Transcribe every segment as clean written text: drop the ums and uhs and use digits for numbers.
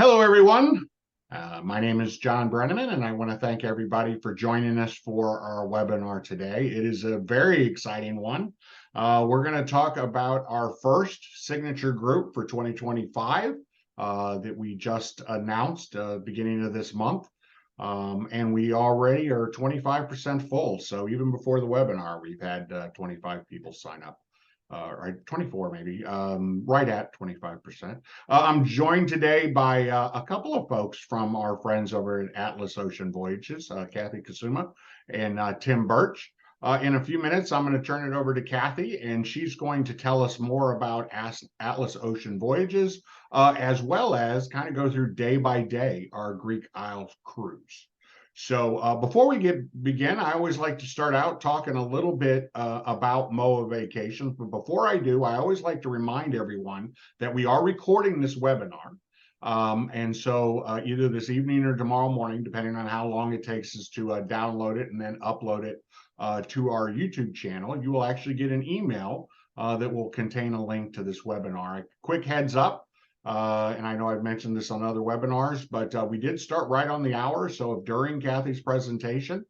Hello, everyone. My name is Jon Brenneman, and I want to thank everybody for joining us for our webinar today. It is a very exciting one. We're going to talk about our first signature group for 2025 that we just announced beginning of this month. And we already are 25% full. So even before the webinar, we've had 25 people sign up. Right, 24 maybe, right at 25%. I'm joined today by a couple of folks from our friends over at Atlas Ocean Voyages, Cathy Kusuma and Tim Burtch. In a few minutes, I'm going to turn it over to Cathy, and she's going to tell us more about Atlas Ocean Voyages, as well as kind of go through day by day our Greek Isles cruise. So before we begin, I always like to start out talking a little bit about MOAA vacations. But before I do, I always like to remind everyone that we are recording this webinar. And so either this evening or tomorrow morning, depending on how long it takes us to download it and then upload it to our YouTube channel, you will actually get an email that will contain a link to this webinar. A quick heads up. And I know I've mentioned this on other webinars, but we did start right on the hour. So if during Cathy's presentation,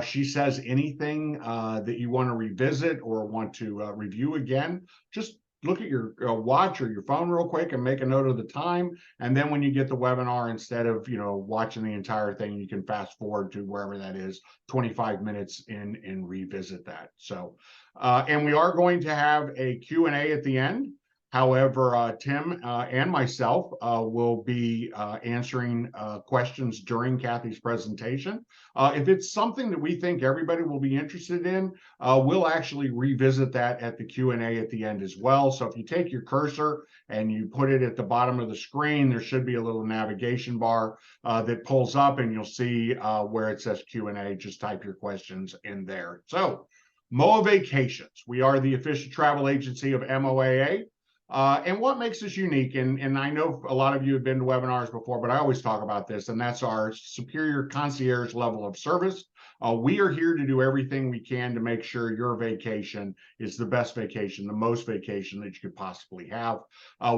she says anything that you want to revisit or want to review again, just look at your watch or your phone real quick and make a note of the time. And then when you get the webinar, instead of watching the entire thing, you can fast forward to wherever that is, 25 minutes in, and revisit that. So, and we are going to have a Q&A at the end. However, Tim and myself will be answering questions during Cathy's presentation. If it's something that we think everybody will be interested in, we'll actually revisit that at the Q&A at the end as well. So if you take your cursor and you put it at the bottom of the screen, there should be a little navigation bar that pulls up, and you'll see where it says Q&A. Just type your questions in there. So MOAA Vacations. We are the official travel agency of MOAA. And what makes us unique, and I know a lot of you have been to webinars before, but I always talk about this, and that's our superior concierge level of service. We are here to do everything we can to make sure your vacation is the best vacation, the most vacation that you could possibly have.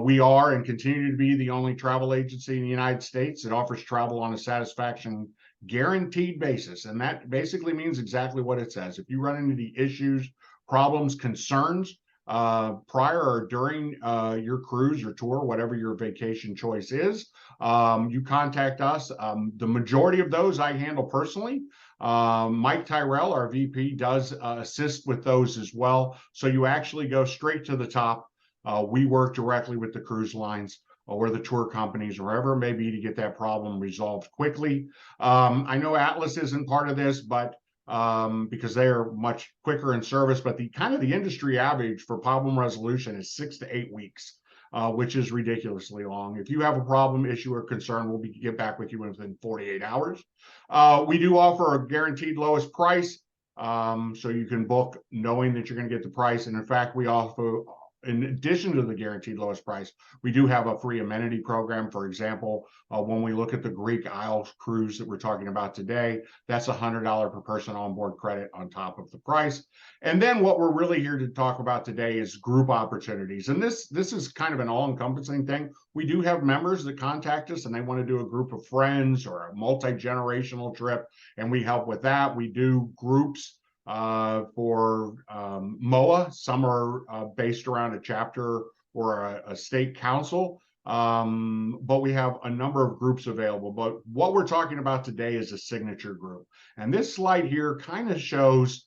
We are and continue to be the only travel agency in the United States that offers travel on a satisfaction guaranteed basis. And that basically means exactly what it says. If you run into the issues, problems, concerns, prior or during your cruise, your tour, whatever your vacation choice is, you contact us. The majority of those I handle personally. Mike Tyrell, our VP, does assist with those as well. So you actually go straight to the top. We work directly with the cruise lines or the tour companies, or wherever it may be, to get that problem resolved quickly. I know Atlas isn't part of this, but because they are much quicker in service, but the industry average for problem resolution is 6 to 8 weeks, which is ridiculously long. If you have a problem, issue, or concern, we'll get back with you within 48 hours. We do offer a guaranteed lowest price, so you can book knowing that you're going to get the price. And in fact, we offer, in addition to the guaranteed lowest price, we do have a free amenity program. For example, when we look at the Greek Isles cruise that we're talking about today, that's $100 per person onboard credit on top of the price. And then what we're really here to talk about today is group opportunities. And this is kind of an all-encompassing thing. We do have members that contact us and they want to do a group of friends or a multi-generational trip, and we help with that. We do groups for MOAA. Some are based around a chapter or a state council, but we have a number of groups available. But what we're talking about today is a signature group. And this slide here kind of shows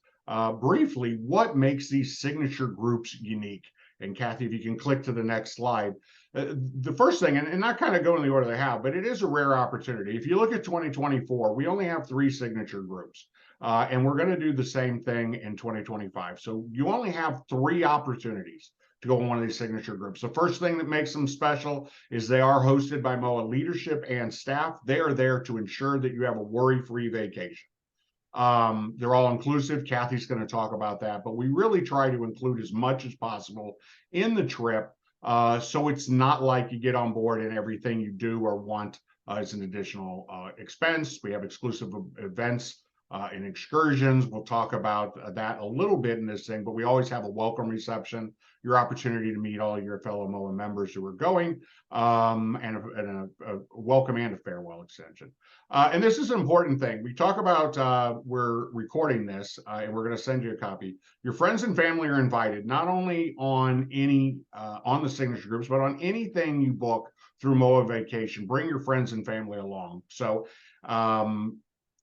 briefly what makes these signature groups unique. And Cathy, if you can click to the next slide. The first thing, and not kind of go in the order they have, but it is a rare opportunity. If you look at 2024, we only have 3 signature groups. And we're going to do the same thing in 2025. So you only have 3 opportunities to go on one of these signature groups. The first thing that makes them special is they are hosted by MOAA leadership and staff. They are there to ensure that you have a worry-free vacation. They're all inclusive. Cathy's going to talk about that, but we really try to include as much as possible in the trip. So it's not like you get on board and everything you do or want is an additional expense. We have exclusive events in excursions. We'll talk about that a little bit in this thing, but we always have a welcome reception, your opportunity to meet all your fellow MOAA members who are going, and a welcome and a farewell extension. And this is an important thing. We talk about, we're recording this, and we're going to send you a copy. Your friends and family are invited, not only on on the signature groups, but on anything you book through MOAA Vacation. Bring your friends and family along. So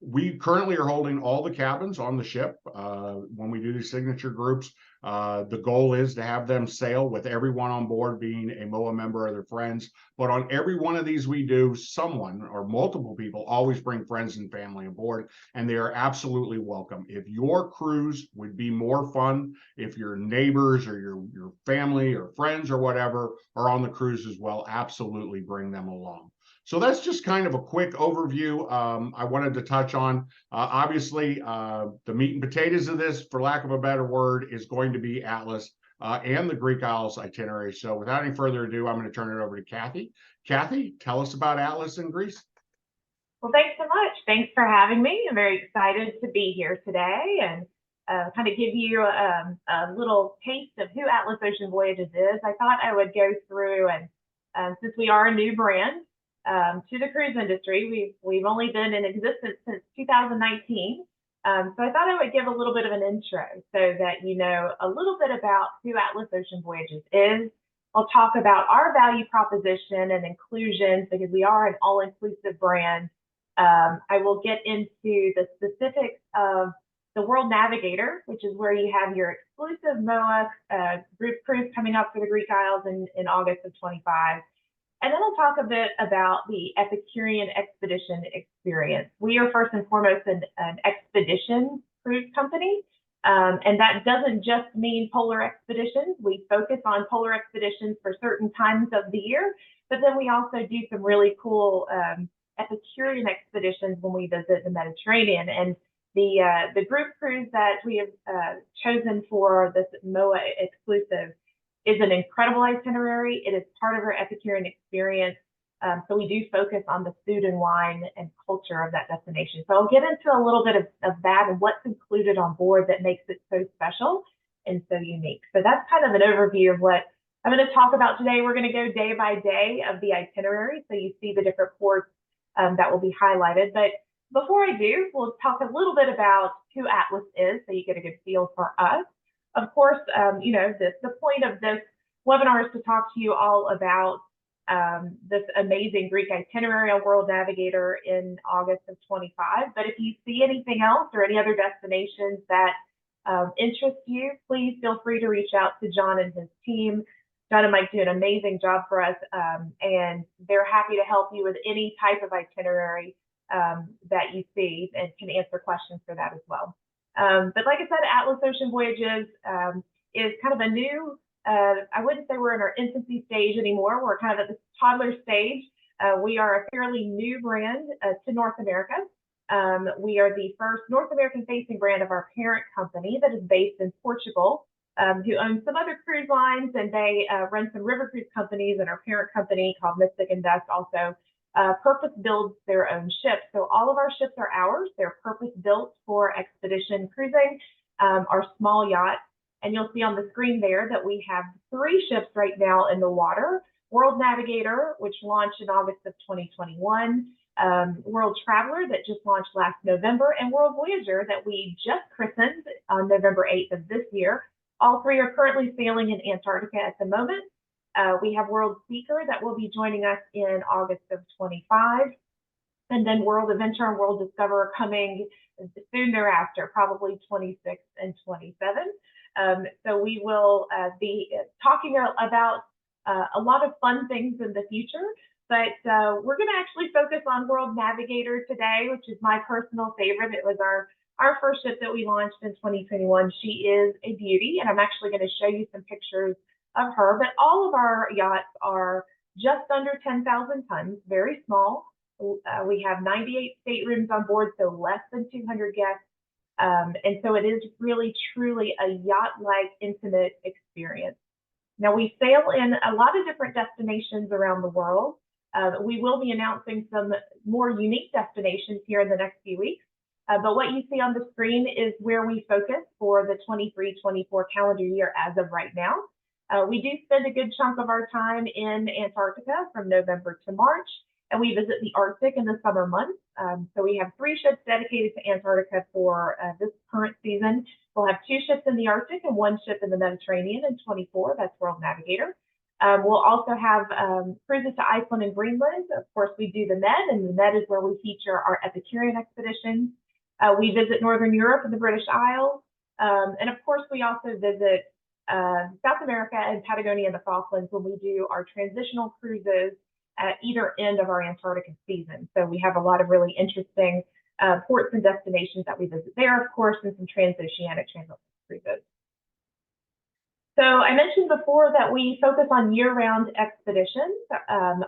we currently are holding all the cabins on the ship when we do these signature groups. The goal is to have them sail with everyone on board being a MOAA member or their friends. But on every one of these we do, someone or multiple people always bring friends and family aboard, and they are absolutely welcome. If your cruise would be more fun, if your neighbors or your family or friends or whatever are on the cruise as well, absolutely bring them along. So that's just kind of a quick overview. I wanted to touch on, obviously, the meat and potatoes of this, for lack of a better word, is going to be Atlas and the Greek Isles itinerary. So without any further ado, I'm going to turn it over to Cathy. Cathy, tell us about Atlas in Greece. Well, thanks so much. Thanks for having me. I'm very excited to be here today and kind of give you a little taste of who Atlas Ocean Voyages is. I thought I would go through, and since we are a new brand, to the cruise industry. We've only been in existence since 2019. So I thought I would give a little bit of an intro so that you know a little bit about who Atlas Ocean Voyages is. I'll talk about our value proposition and inclusion because we are an all-inclusive brand. I will get into the specifics of the World Navigator, which is where you have your exclusive MOAA group cruise coming up for the Greek Isles in August of 25. And then I'll talk a bit about the Epicurean expedition experience. We are first and foremost an expedition cruise company, and that doesn't just mean polar expeditions. We focus on polar expeditions for certain times of the year, but then we also do some really cool Epicurean expeditions when we visit the Mediterranean. And the group cruise that we have chosen for this MOAA exclusive is an incredible itinerary. It is part of our Epicurean experience. So we do focus on the food and wine and culture of that destination. So I'll get into a little bit of that and what's included on board that makes it so special and so unique. So that's kind of an overview of what I'm going to talk about today. We're going to go day by day of the itinerary. So you see the different ports that will be highlighted. But before I do, we'll talk a little bit about who Atlas is so you get a good feel for us. Of course, you know, the point of this webinar is to talk to you all about this amazing Greek itinerary on World Navigator in August of 25. But if you see anything else or any other destinations that interest you, please feel free to reach out to Jon and his team. Jon and Mike do an amazing job for us, and they're happy to help you with any type of itinerary that you see and can answer questions for that as well. But like I said, Atlas Ocean Voyages is kind of a new, I wouldn't say we're in our infancy stage anymore. We're kind of at the toddler stage. We are a fairly new brand to North America. We are the first North American facing brand of our parent company that is based in Portugal, who owns some other cruise lines, and they run some river cruise companies, and our parent company called Mystic and Dust also purpose builds their own ships. So all of our ships are ours. They're purpose built for expedition cruising, our small yachts. And you'll see on the screen there that we have 3 ships right now in the water. World Navigator, which launched in August of 2021, World Traveler that just launched last November, and World Voyager that we just christened on November 8th of this year. All 3 are currently sailing in Antarctica at the moment. We have World Seeker that will be joining us in August of 25, and then World Adventure and World Discoverer coming soon thereafter, probably 26 and 27. So we will be talking about a lot of fun things in the future, but we're going to actually focus on World Navigator today, which is my personal favorite. It was our first ship that we launched in 2021. She is a beauty, and I'm actually going to show you some pictures of her, but all of our yachts are just under 10,000 tons, very small. We have 98 staterooms on board, so less than 200 guests. And so it is really, truly a yacht-like intimate experience. Now, we sail in a lot of different destinations around the world. We will be announcing some more unique destinations here in the next few weeks. But what you see on the screen is where we focus for the 23-24 calendar year as of right now. We do spend a good chunk of our time in Antarctica from November to March, and we visit the Arctic in the summer months. So we have 3 ships dedicated to Antarctica for this current season. We'll have 2 ships in the Arctic and 1 ship in the Mediterranean in 24. That's World Navigator. We'll also have cruises to Iceland and Greenland. Of course, we do the Med, and the Med is where we feature our Epicurean expeditions. We visit Northern Europe and the British Isles. And of course, we also visit South America and Patagonia and the Falklands when we do our transitional cruises at either end of our Antarctica season. So we have a lot of really interesting ports and destinations that we visit there, of course, and some transoceanic transatlantic cruises. So I mentioned before that we focus on year-round expeditions.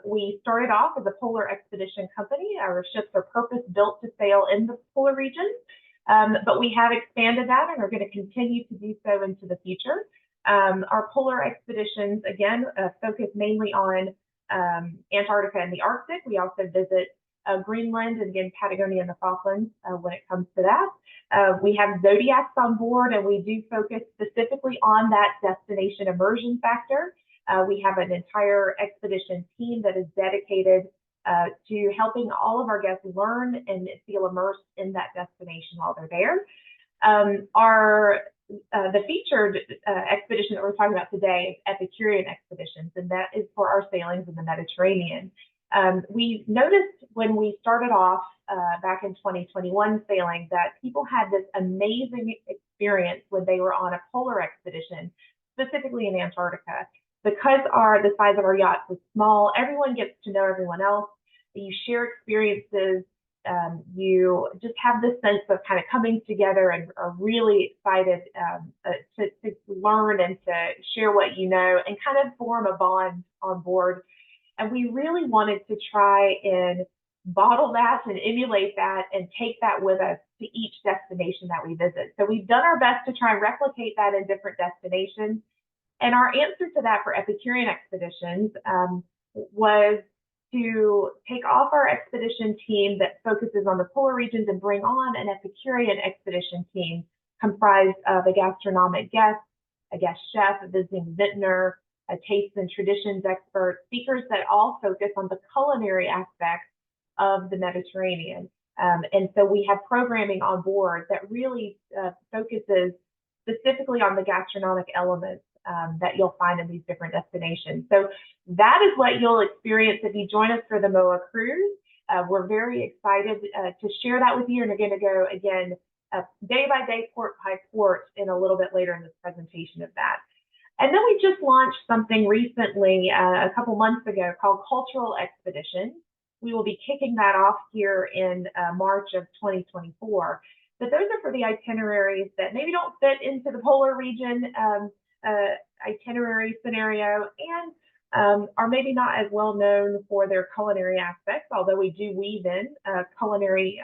We started off as a polar expedition company. Our ships are purpose-built to sail in the polar regions, but we have expanded that and are going to continue to do so into the future. Our polar expeditions, again, focus mainly on Antarctica and the Arctic. We also visit Greenland and again Patagonia and the Falklands when it comes to that. We have Zodiacs on board, and we do focus specifically on that destination immersion factor. We have an entire expedition team that is dedicated to helping all of our guests learn and feel immersed in that destination while they're there. The featured expedition that we're talking about today is Epicurean expeditions, and that is for our sailings in the Mediterranean. We noticed when we started off back in 2021 sailing that people had this amazing experience when they were on a polar expedition, specifically in Antarctica. Because the size of our yachts is small, everyone gets to know everyone else. You share experiences. You just have this sense of kind of coming together and are really excited to learn and to share what you know and kind of form a bond on board. And we really wanted to try and bottle that and emulate that and take that with us to each destination that we visit. So we've done our best to try and replicate that in different destinations. And our answer to that for Epicurean expeditions was to take off our expedition team that focuses on the polar regions and bring on an Epicurean expedition team comprised of a gastronomic guest, a guest chef, a visiting vintner, a taste and traditions expert, speakers that all focus on the culinary aspects of the Mediterranean. And so we have programming on board that really focuses specifically on the gastronomic elements that you'll find in these different destinations. So that is what you'll experience if you join us for the MOAA cruise. We're very excited to share that with you, and we're going to go again day by day, port by port, in a little bit later in this presentation of that. And then we just launched something recently, a couple months ago, called Cultural Expeditions. We will be kicking that off here in March of 2024. But those are for the itineraries that maybe don't fit into the polar region itinerary scenario and are maybe not as well known for their culinary aspects, although we do weave in culinary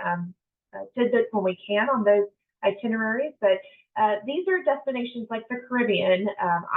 tidbits when we can on those itineraries. But these are destinations like the Caribbean,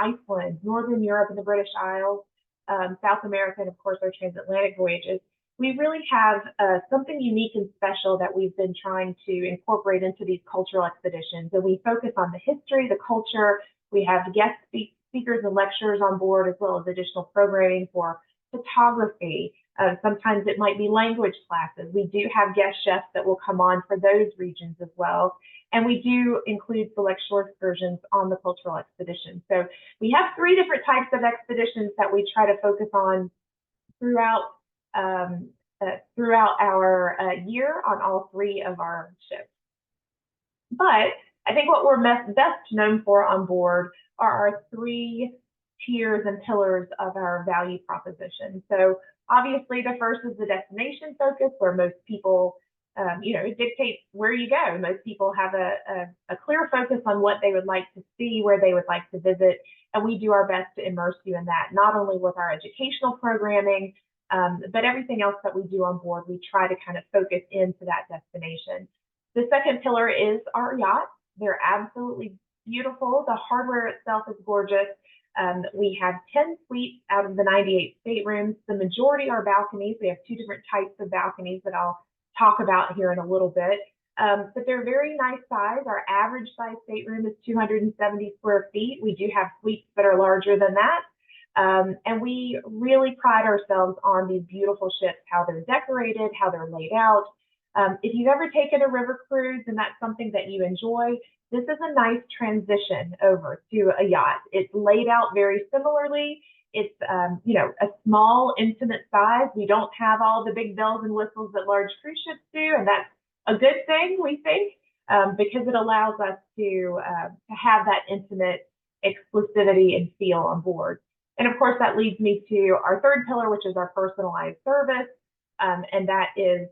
Iceland, Northern Europe and the British Isles, South America, and of course our transatlantic voyages. We really have something unique and special that we've been trying to incorporate into these cultural expeditions. And we focus on the history, the culture. We have guest speakers and lecturers on board, as well as additional programming for photography. Sometimes it might be language classes. We do have guest chefs that will come on for those regions as well. And we do include select shore excursions on the cultural expedition. So we have 3 different types of expeditions that we try to focus on throughout our year on all 3 of our ships. But I think what we're best known for on board are our 3 tiers and pillars of our value proposition. So obviously the first is the destination focus, where most people, it dictates where you go. Most people have a clear focus on what they would like to see, where they would like to visit, and we do our best to immerse you in that, not only with our educational programming, but everything else that we do on board. We try to kind of focus into that destination. The second pillar is our yachts. They're absolutely beautiful. The hardware itself is gorgeous. We have 10 suites out of the 98 staterooms. The majority are balconies. We have 2 different types of balconies that I'll talk about here in a little bit. but they're very nice size. Our average size stateroom is 270 square feet. We do have suites that are larger than that. And we really pride ourselves on these beautiful ships, how they're decorated, how they're laid out. If you've ever taken a river cruise and that's something that you enjoy, this is a nice transition over to a yacht. It's laid out very similarly. It's, a small, intimate size. We don't have all the big bells and whistles that large cruise ships do, and that's a good thing, we think, because it allows us to have that intimate exclusivity and feel on board. And of course, that leads me to our third pillar, which is our personalized service. And that is,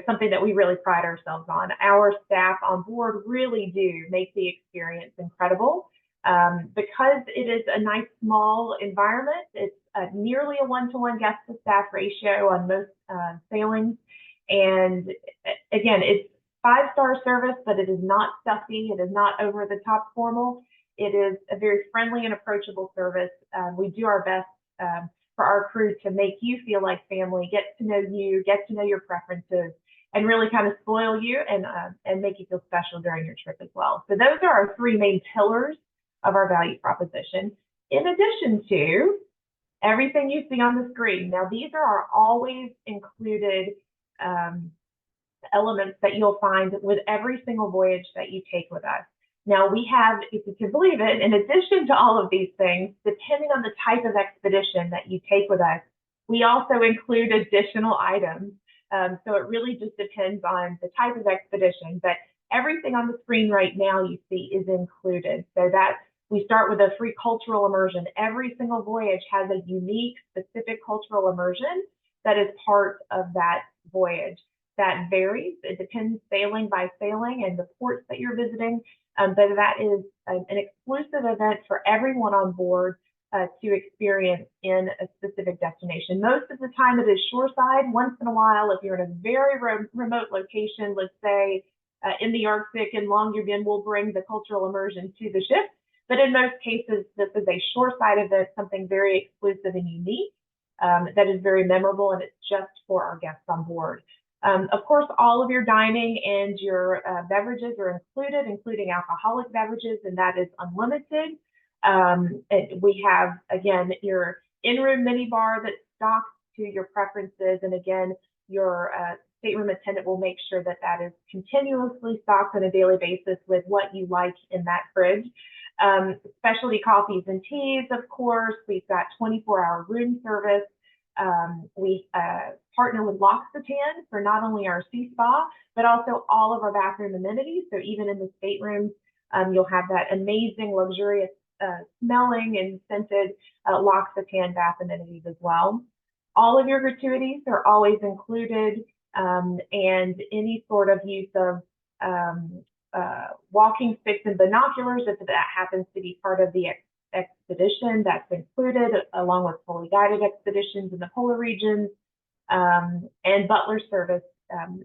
something that we really pride ourselves on. Our staff on board really do make the experience incredible. Because it is a nice small environment. It's nearly a 1-to-1 guest to staff ratio on most sailings. And again, it's 5-star service, but it is not stuffy. It is not over the top formal. It is a very friendly and approachable service. We do our best for our crew to make you feel like family, get to know you, get to know your preferences, and really kind of spoil you and make you feel special during your trip as well. So those are our 3 main pillars of our value proposition, in addition to everything you see on the screen. Now, these are our always included elements that you'll find with every single voyage that you take with us. Now, we have, if you can believe it, in addition to all of these things, depending on the type of expedition that you take with us, we also include additional items. So it really just depends on the type of expedition, but everything on the screen right now you see is included. So that we start with a free cultural immersion. Every single voyage has a unique, specific cultural immersion that is part of that voyage. That varies. It depends sailing by sailing and the ports that you're visiting. But that is an exclusive event for everyone on board to experience in a specific destination. Most of the time it is shoreside. Once in a while, if you're in a very remote location, let's say in the Arctic in Longyearbyen, we'll bring the cultural immersion to the ship. But in most cases, this is a shoreside event, something very exclusive and unique that is very memorable, and it's just for our guests on board. Of course, all of your dining and your beverages are included, including alcoholic beverages, and that is unlimited. We have, again, your in-room minibar that's stocked to your preferences, and again, your stateroom attendant will make sure that that is continuously stocked on a daily basis with what you like in that fridge. Specialty coffees and teas, of course. We've got 24-hour room service. We partner with L'Occitane for not only our sea spa, but also all of our bathroom amenities. So even in the staterooms, you'll have that amazing, luxurious, smelling and scented L'Occitane bath amenities as well. All of your gratuities are always included, and any sort of use of walking sticks and binoculars, if that happens to be part of the expedition, that's included, along with fully guided expeditions in the polar regions, and butler service,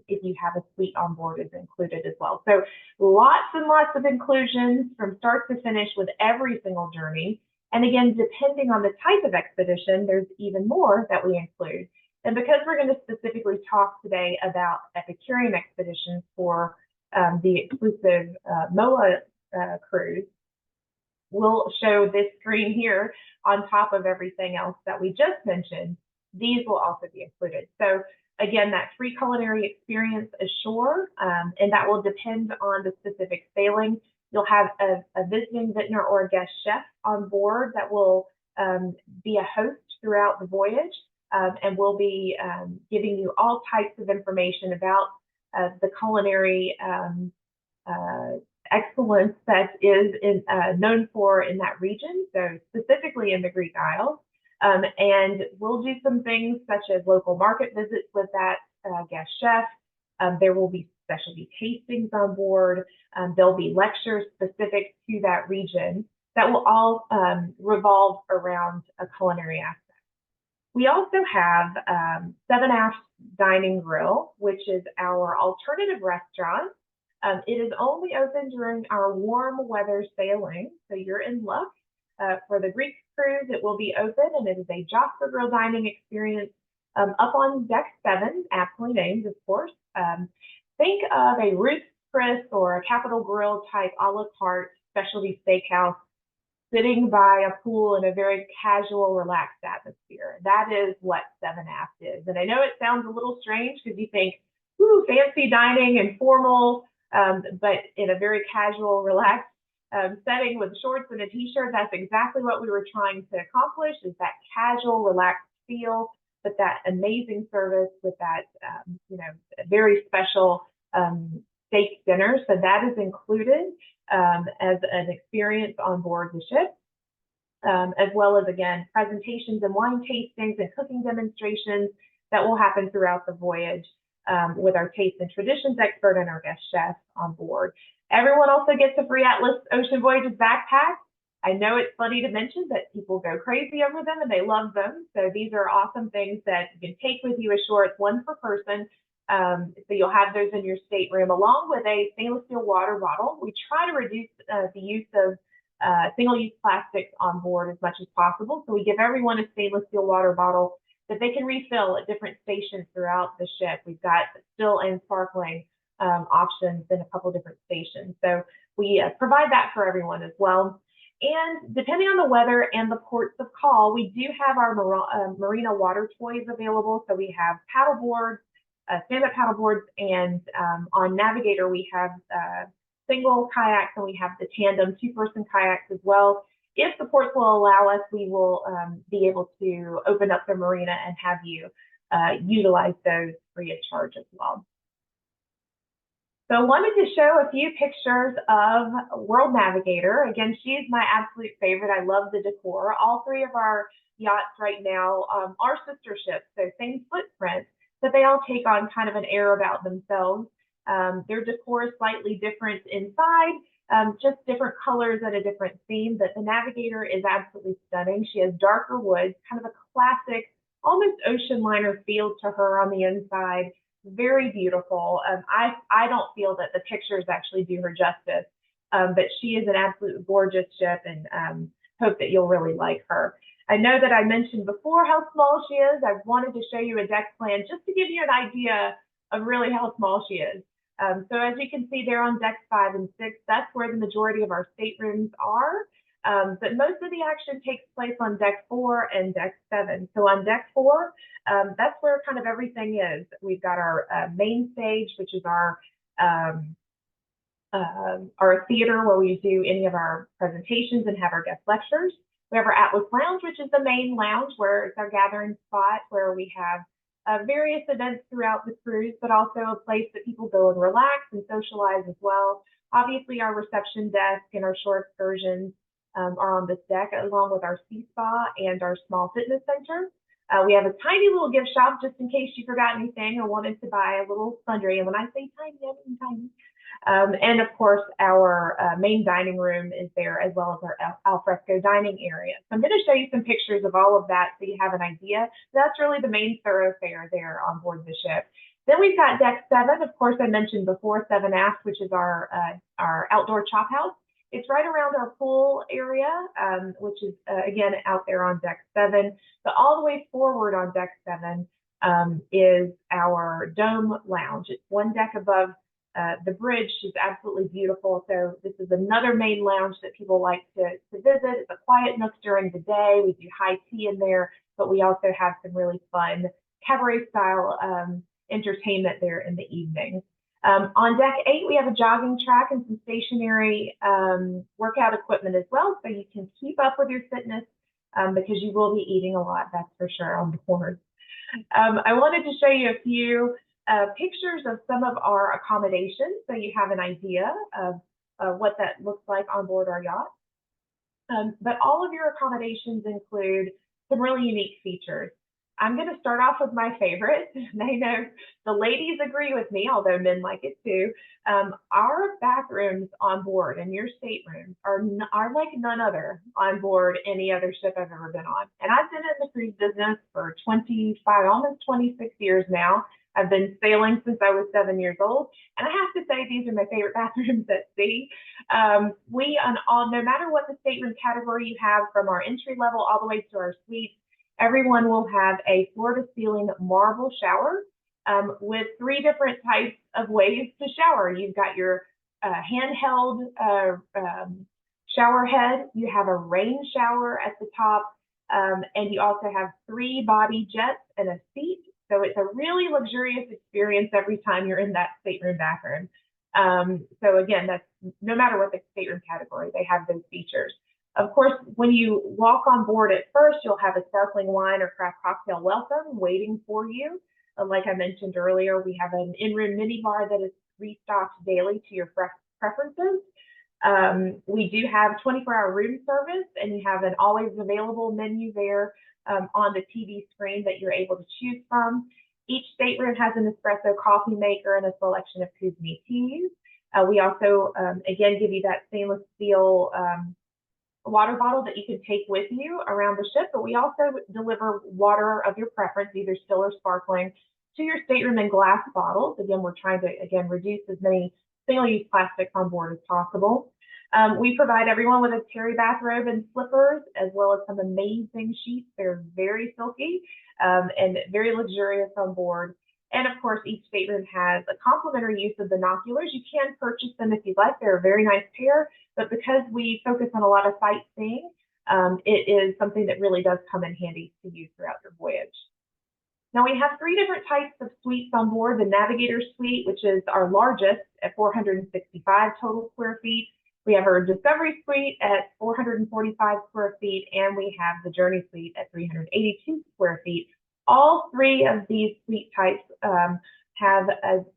if you have a suite on board, is included as well. So lots and lots of inclusions from start to finish with every single journey. And again, depending on the type of expedition, there's even more that we include. And because we're going to specifically talk today about Epicurean expeditions for the exclusive MOAA cruise, we'll show this screen here on top of everything else that we just mentioned. These will also be included. So again, that free culinary experience ashore, and that will depend on the specific sailing. You'll have a visiting vintner or a guest chef on board that will be a host throughout the voyage, and will be giving you all types of information about the culinary excellence that is known for in that region, so specifically in the Greek Isles. And we'll do some things such as local market visits with that guest chef. There will be specialty tastings on board. There'll be lectures specific to that region that will all revolve around a culinary aspect. We also have 7 Ash Dining Grill, which is our alternative restaurant. It is only open during our warm weather sailing, so you're in luck. For the Greek cruise, it will be open, and it is a Josper Grill dining experience up on Deck 7, aptly named, of course. think of a Ruth's Chris or a Capital Grille type a la carte specialty steakhouse sitting by a pool in a very casual, relaxed atmosphere. That is what 7 Aft is. And I know it sounds a little strange because you think, ooh, fancy dining and formal, but in a very casual, relaxed setting with shorts and a t-shirt. That's exactly what we were trying to accomplish, is that casual, relaxed feel, but that amazing service with that, very special steak dinner. So that is included as an experience on board the ship, as well as, again, presentations and wine tastings and cooking demonstrations that will happen throughout the voyage with our taste and traditions expert and our guest chef on board. Everyone also gets a free Atlas Ocean Voyages backpack. I know it's funny to mention that people go crazy over them and they love them. So these are awesome things that you can take with you ashore. It's one per person. So you'll have those in your stateroom along with a stainless steel water bottle. We try to reduce the use of single-use plastics on board as much as possible. So we give everyone a stainless steel water bottle that they can refill at different stations throughout the ship. We've got still and sparkling options in a couple different stations. So we provide that for everyone as well. And depending on the weather and the ports of call, we do have our marina water toys available. So we have paddle boards, stand-up paddle boards, and on Navigator we have single kayaks, and we have the tandem 2-person kayaks as well. If the ports will allow us, we will be able to open up the marina and have you utilize those free of charge as well. So I wanted to show a few pictures of World Navigator. Again, she is my absolute favorite. I love the decor. All 3 of our yachts right now are sister ships, so same footprint, but they all take on kind of an air about themselves. Their decor is slightly different inside, just different colors and a different theme, but the Navigator is absolutely stunning. She has darker woods, kind of a classic, almost ocean liner feel to her on the inside. Very beautiful. I don't feel that the pictures actually do her justice, but she is an absolute gorgeous ship, and hope that you'll really like her. I know that I mentioned before how small she is. I wanted to show you a deck plan just to give you an idea of really how small she is. So as you can see there on decks 5 and 6, that's where the majority of our staterooms are. But most of the action takes place on deck 4 and deck 7. So on deck 4, that's where kind of everything is. We've got our main stage, which is our theater where we do any of our presentations and have our guest lectures. We have our Atlas Lounge, which is the main lounge where it's our gathering spot, where we have various events throughout the cruise, but also a place that people go and relax and socialize as well. Obviously, our reception desk and our shore excursions are on this deck, along with our sea spa and our small fitness center. We have a tiny little gift shop just in case you forgot anything or wanted to buy a little sundry. And when I say tiny, I mean tiny. And of course, our main dining room is there, as well as our alfresco dining area. So I'm going to show you some pictures of all of that so you have an idea. That's really the main thoroughfare there on board the ship. Then we've got deck 7. Of course, I mentioned before 7 Aft, which is our outdoor chop house. It's right around our pool area, which is, again, out there on deck 7. But all the way forward on deck 7 is our dome lounge. It's one deck above the bridge. Is absolutely beautiful. So this is another main lounge that people like to visit. It's a quiet nook during the day. We do high tea in there, but we also have some really fun cabaret style entertainment there in the evenings. On deck 8, we have a jogging track and some stationary workout equipment as well, so you can keep up with your fitness because you will be eating a lot, that's for sure, on board. I wanted to show you a few pictures of some of our accommodations so you have an idea of what that looks like on board our yacht. But all of your accommodations include some really unique features. I'm going to start off with my favorite. I know the ladies agree with me, although men like it too. Our bathrooms on board and your staterooms are like none other on board any other ship I've ever been on. And I've been in the cruise business for 25, almost 26 years now. I've been sailing since I was 7 years old. And I have to say, these are my favorite bathrooms at sea. No matter what the stateroom category you have, from our entry level all the way to our suites, everyone will have a floor-to-ceiling marble shower with 3 different types of ways to shower. You've got your handheld shower head, you have a rain shower at the top, and you also have 3 body jets and a seat. So it's a really luxurious experience every time you're in that stateroom bathroom. So again, that's no matter what the stateroom category, they have those features. Of course, when you walk on board at first, you'll have a sparkling wine or craft cocktail welcome waiting for you. Like I mentioned earlier, we have an in-room minibar that is restocked daily to your preferences. We do have 24-hour room service, and you have an always available menu there on the TV screen that you're able to choose from. Each stateroom has an espresso coffee maker and a selection of Kusuma teas. We also, again, give you that stainless steel water bottle that you can take with you around the ship, but we also deliver water of your preference, either still or sparkling, to your stateroom in glass bottles. Again, we're trying to, reduce as many single-use plastics on board as possible. We provide everyone with a terry bathrobe and slippers, as well as some amazing sheets. They're very silky and very luxurious on board. And of course, each stateroom has a complimentary use of binoculars. You can purchase them if you'd like. They're a very nice pair, but because we focus on a lot of sightseeing, it is something that really does come in handy to use throughout your voyage. Now we have 3 different types of suites on board. The Navigator Suite, which is our largest at 465 total square feet. We have our Discovery Suite at 445 square feet, and we have the Journey Suite at 382 square feet. All 3 of these suite types have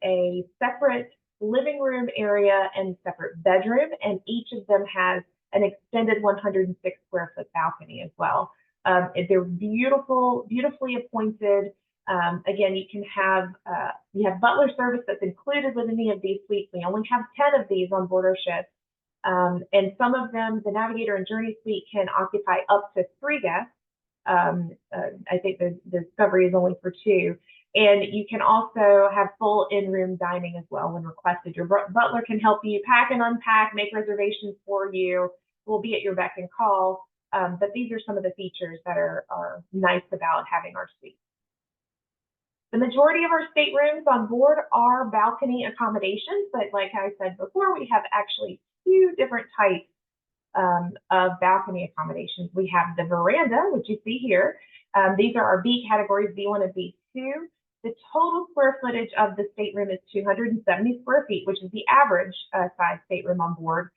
a separate living room area and separate bedroom, and each of them has an extended 106 square foot balcony as well. They're beautiful, beautifully appointed. Again, you have butler service that's included with any of these suites. We only have 10 of these on board our ship. And some of them, the Navigator and Journey Suite, can occupy up to 3 guests. I think the Discovery is only for 2. And you can also have full in-room dining as well when requested. Your butler can help you pack and unpack, make reservations for you. We'll be at your beck and call. But these are some of the features that are nice about having our suite. The majority of our staterooms on board are balcony accommodations, but like I said before, we have actually 2 different types of balcony accommodations. We have the veranda, which you see here. These are our B categories, B1 and B2. The total square footage of the stateroom is 270 square feet, which is the average size stateroom on board.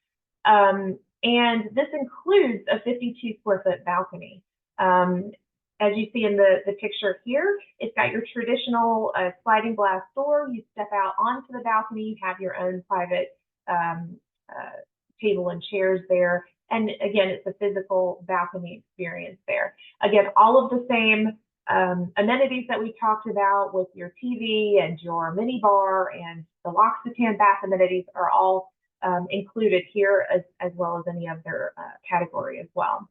And this includes a 52 square foot balcony. As you see in the picture here, it's got your traditional sliding glass door. You step out onto the balcony, you have your own private table and chairs there. And again, it's a physical balcony experience there. Again, all of the same amenities that we talked about with your TV and your mini bar and the L'Occitane bath amenities are all included here, as well as any other category as well.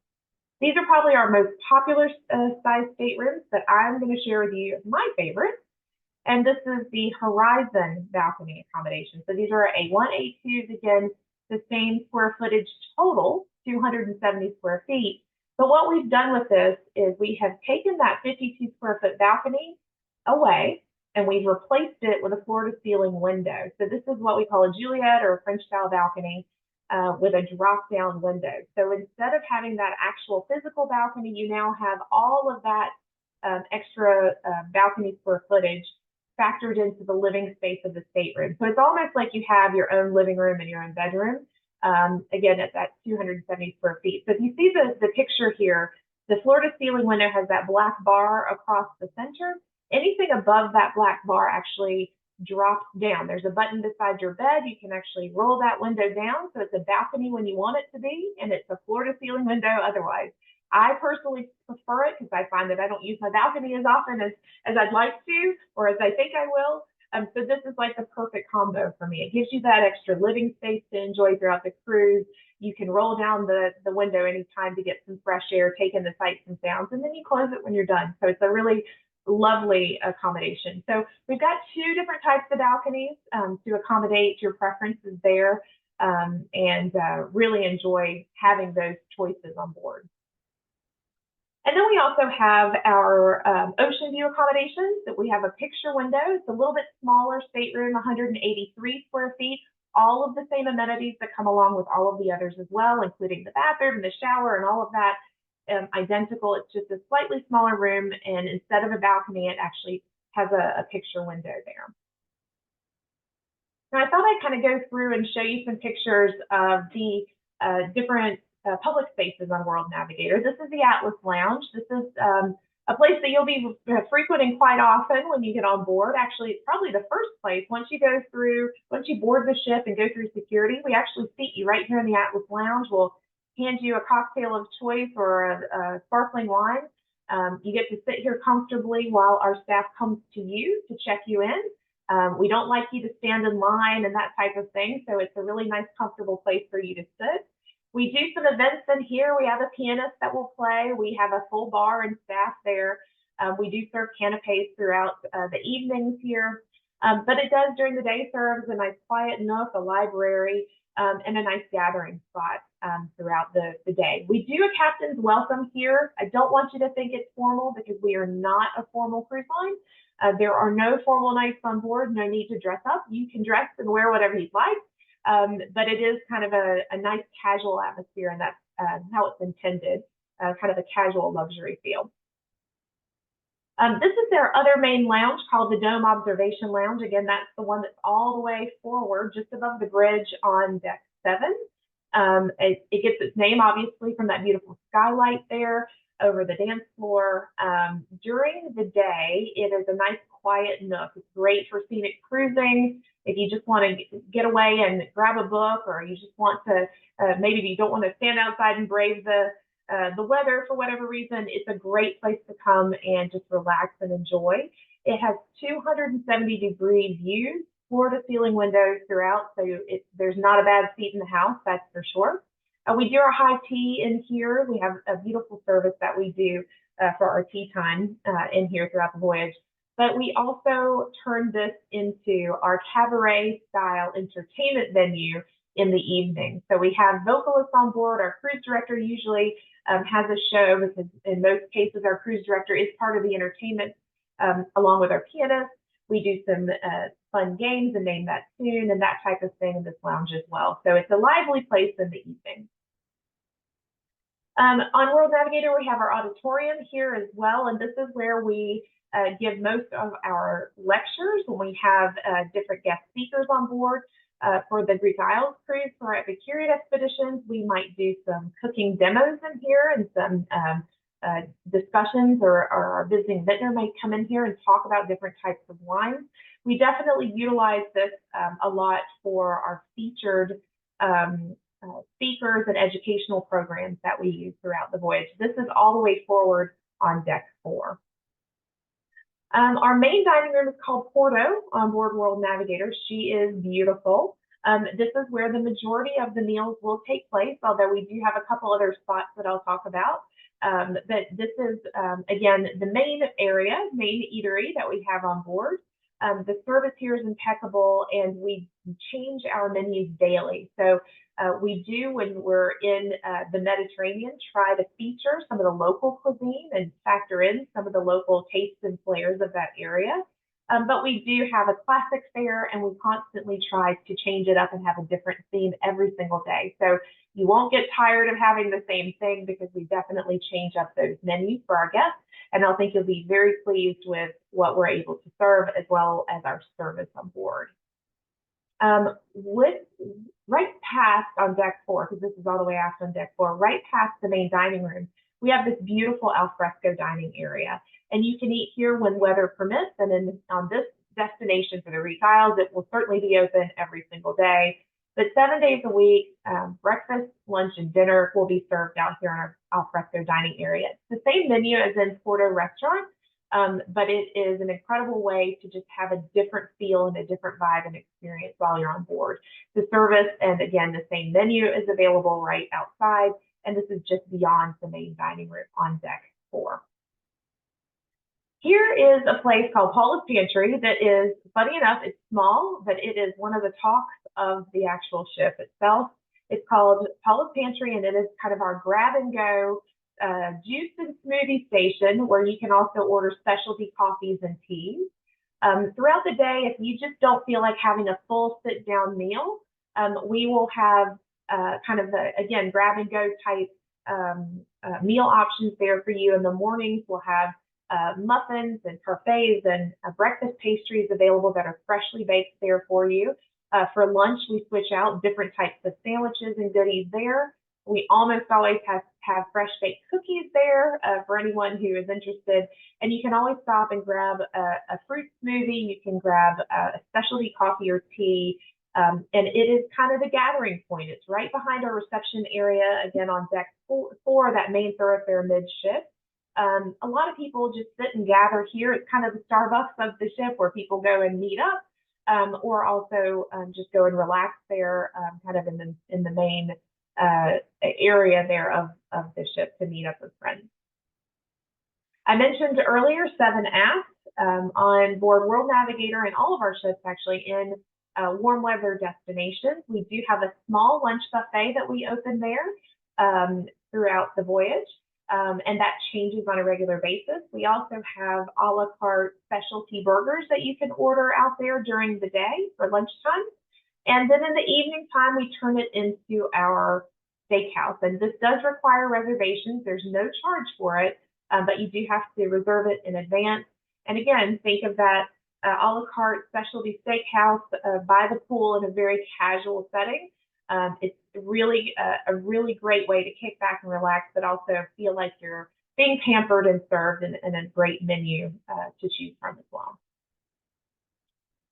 These are probably our most popular size staterooms, but I'm going to share with you my favorite. And this is the Horizon balcony accommodation. So these are A1, A2s, again, the same square footage total, 270 square feet. But what we've done with this is we have taken that 52 square foot balcony away, and we've replaced it with a floor to ceiling window. So this is what we call a Juliet or a French style balcony with a drop down window. So instead of having that actual physical balcony, you now have all of that extra balcony square footage factored into the living space of the stateroom. So it's almost like you have your own living room and your own bedroom, again, at that 270 square feet. So if you see the picture here, the floor to ceiling window has that black bar across the center. Anything above that black bar actually drops down. There's a button beside your bed. You can actually roll that window down. So it's a balcony when you want it to be, and it's a floor to ceiling window otherwise. I personally prefer it because I find that I don't use my balcony as often as I'd like to, or as I think I will. So this is like the perfect combo for me. It gives you that extra living space to enjoy throughout the cruise. You can roll down the window anytime to get some fresh air, take in the sights and sounds, and then you close it when you're done. So it's a really lovely accommodation. So we've got 2 different types of balconies to accommodate your preferences there, and really enjoy having those choices on board. And then we also have our ocean view accommodations that we have a picture window. It's a little bit smaller stateroom, 183 square feet, all of the same amenities that come along with all of the others as well, including the bathroom and the shower and all of that. Identical. It's just a slightly smaller room, and instead of a balcony, it actually has a picture window there. Now, I thought I'd kind of go through and show you some pictures of the different public spaces on World Navigator. This is the Atlas Lounge. This is a place that you'll be frequenting quite often when you get on board. Actually, it's probably the first place once you board the ship and go through security. We actually seat you right here in the Atlas Lounge. We'll hand you a cocktail of choice or a sparkling wine. You get to sit here comfortably while our staff comes to you to check you in. We don't like you to stand in line and that type of thing, so it's a really nice, comfortable place for you to sit. We do some events in here. We have a pianist that will play. We have a full bar and staff there. We do serve canapes throughout the evenings here, but it does during the day serve as a nice quiet nook, a library, and a nice gathering spot throughout the day. We do a captain's welcome here. I don't want you to think it's formal because we are not a formal cruise line. There are no formal nights on board, no need to dress up. You can dress and wear whatever you'd like, but it is kind of a nice casual atmosphere, and that's how it's intended, kind of a casual luxury feel. This is their other main lounge called the Dome Observation Lounge. Again, that's the one that's all the way forward, just above the bridge on deck 7. It gets its name, obviously, from that beautiful skylight there over the dance floor. During the day, it is a nice quiet nook. It's great for scenic cruising. If you just want to get away and grab a book, or you just want to, maybe you don't want to stand outside and brave the weather for whatever reason, it's a great place to come and just relax and enjoy. It has 270-degree views, floor-to-ceiling windows throughout, so there's not a bad seat in the house, that's for sure. We do our high tea in here. We have a beautiful service that we do for our tea time in here throughout the voyage. But we also turn this into our cabaret-style entertainment venue in the evening. So we have vocalists on board. Our cruise director usually has a show, because in most cases our cruise director is part of the entertainment along with our pianist. We do some fun games and name that tune and that type of thing in this lounge as well. So it's a lively place in the evening. On World Navigator, we have our auditorium here as well, and this is where we give most of our lectures when we have different guest speakers on board. For the Greek Isles cruise, for our Epicurean expeditions, we might do some cooking demos in here and some discussions, or our visiting vintner might come in here and talk about different types of wines. We definitely utilize this a lot for our featured speakers and educational programs that we use throughout the voyage. This is all the way forward on deck 4. Our main dining room is called Porto on board World Navigator. She is beautiful. This is where the majority of the meals will take place, although we do have a couple other spots that I'll talk about. But this is, again, the main area, main eatery that we have on board. The service here is impeccable, and we change our menus daily. So we do, when we're in the Mediterranean, try to feature some of the local cuisine and factor in some of the local tastes and flavors of that area. But we do have a classic fare, and we constantly try to change it up and have a different theme every single day. So you won't get tired of having the same thing, because we definitely change up those menus for our guests. And I think you'll be very pleased with what we're able to serve, as well as our service on board. Right past on deck 4, because this is all the way out on deck 4, right past the main dining room, we have this beautiful alfresco dining area. And you can eat here when weather permits. And then on this destination for the Greek Isles, it will certainly be open every single day. But 7 days a week, breakfast, lunch, and dinner will be served out here in our alfresco dining area. It's the same menu as in Porto restaurant, but it is an incredible way to just have a different feel and a different vibe and experience while you're on board. The service, and again, the same menu is available right outside, and this is just beyond the main dining room on deck 4. Here is a place called Paula's Pantry that is, funny enough, it's small, but it is one of the talks of the actual ship itself. It's called Paula's Pantry, and it is kind of our grab-and-go juice and smoothie station where you can also order specialty coffees and teas. Throughout the day, if you just don't feel like having a full sit-down meal, we will have kind of again, grab-and-go type meal options there for you. In the mornings, we'll have muffins and parfaits and breakfast pastries available that are freshly baked there for you. For lunch, we switch out different types of sandwiches and goodies there. We almost always have fresh baked cookies there for anyone who is interested. And you can always stop and grab a fruit smoothie. You can grab a specialty coffee or tea. And it is kind of the gathering point. It's right behind our reception area, again, on deck four, that main thoroughfare midship. A lot of people just sit and gather here. It's kind of the Starbucks of the ship where people go and meet up, or also just go and relax there, kind of in the main area there of the ship to meet up with friends. I mentioned earlier 7 aft on board World Navigator and all of our ships actually in warm weather destinations. We do have a small lunch buffet that we open there throughout the voyage, and that changes on a regular basis. We also have a la carte specialty burgers that you can order out there during the day for lunchtime. And then in the evening time, we turn it into our steakhouse. And this does require reservations. There's no charge for it, but you do have to reserve it in advance. And again, think of that a la carte specialty steakhouse by the pool in a very casual setting. It's really a really great way to kick back and relax, but also feel like you're being pampered and served in a great menu to choose from as well.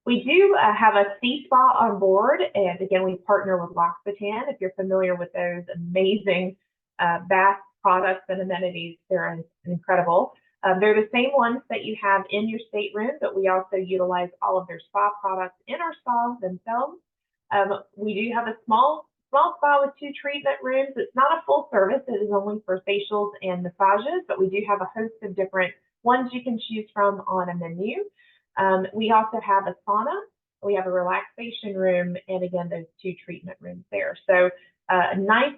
We do have a sea spa on board, and again, we partner with L'Occitane. If you're familiar with those amazing bath products and amenities, they're incredible. They're the same ones that you have in your stateroom, but we also utilize all of their spa products in our spas themselves. We do have a small spa with 2 treatment rooms. It's not a full service. It is only for facials and massages, but we do have a host of different ones you can choose from on a menu. We also have a sauna. We have a relaxation room, and again, those 2 treatment rooms there. So a nice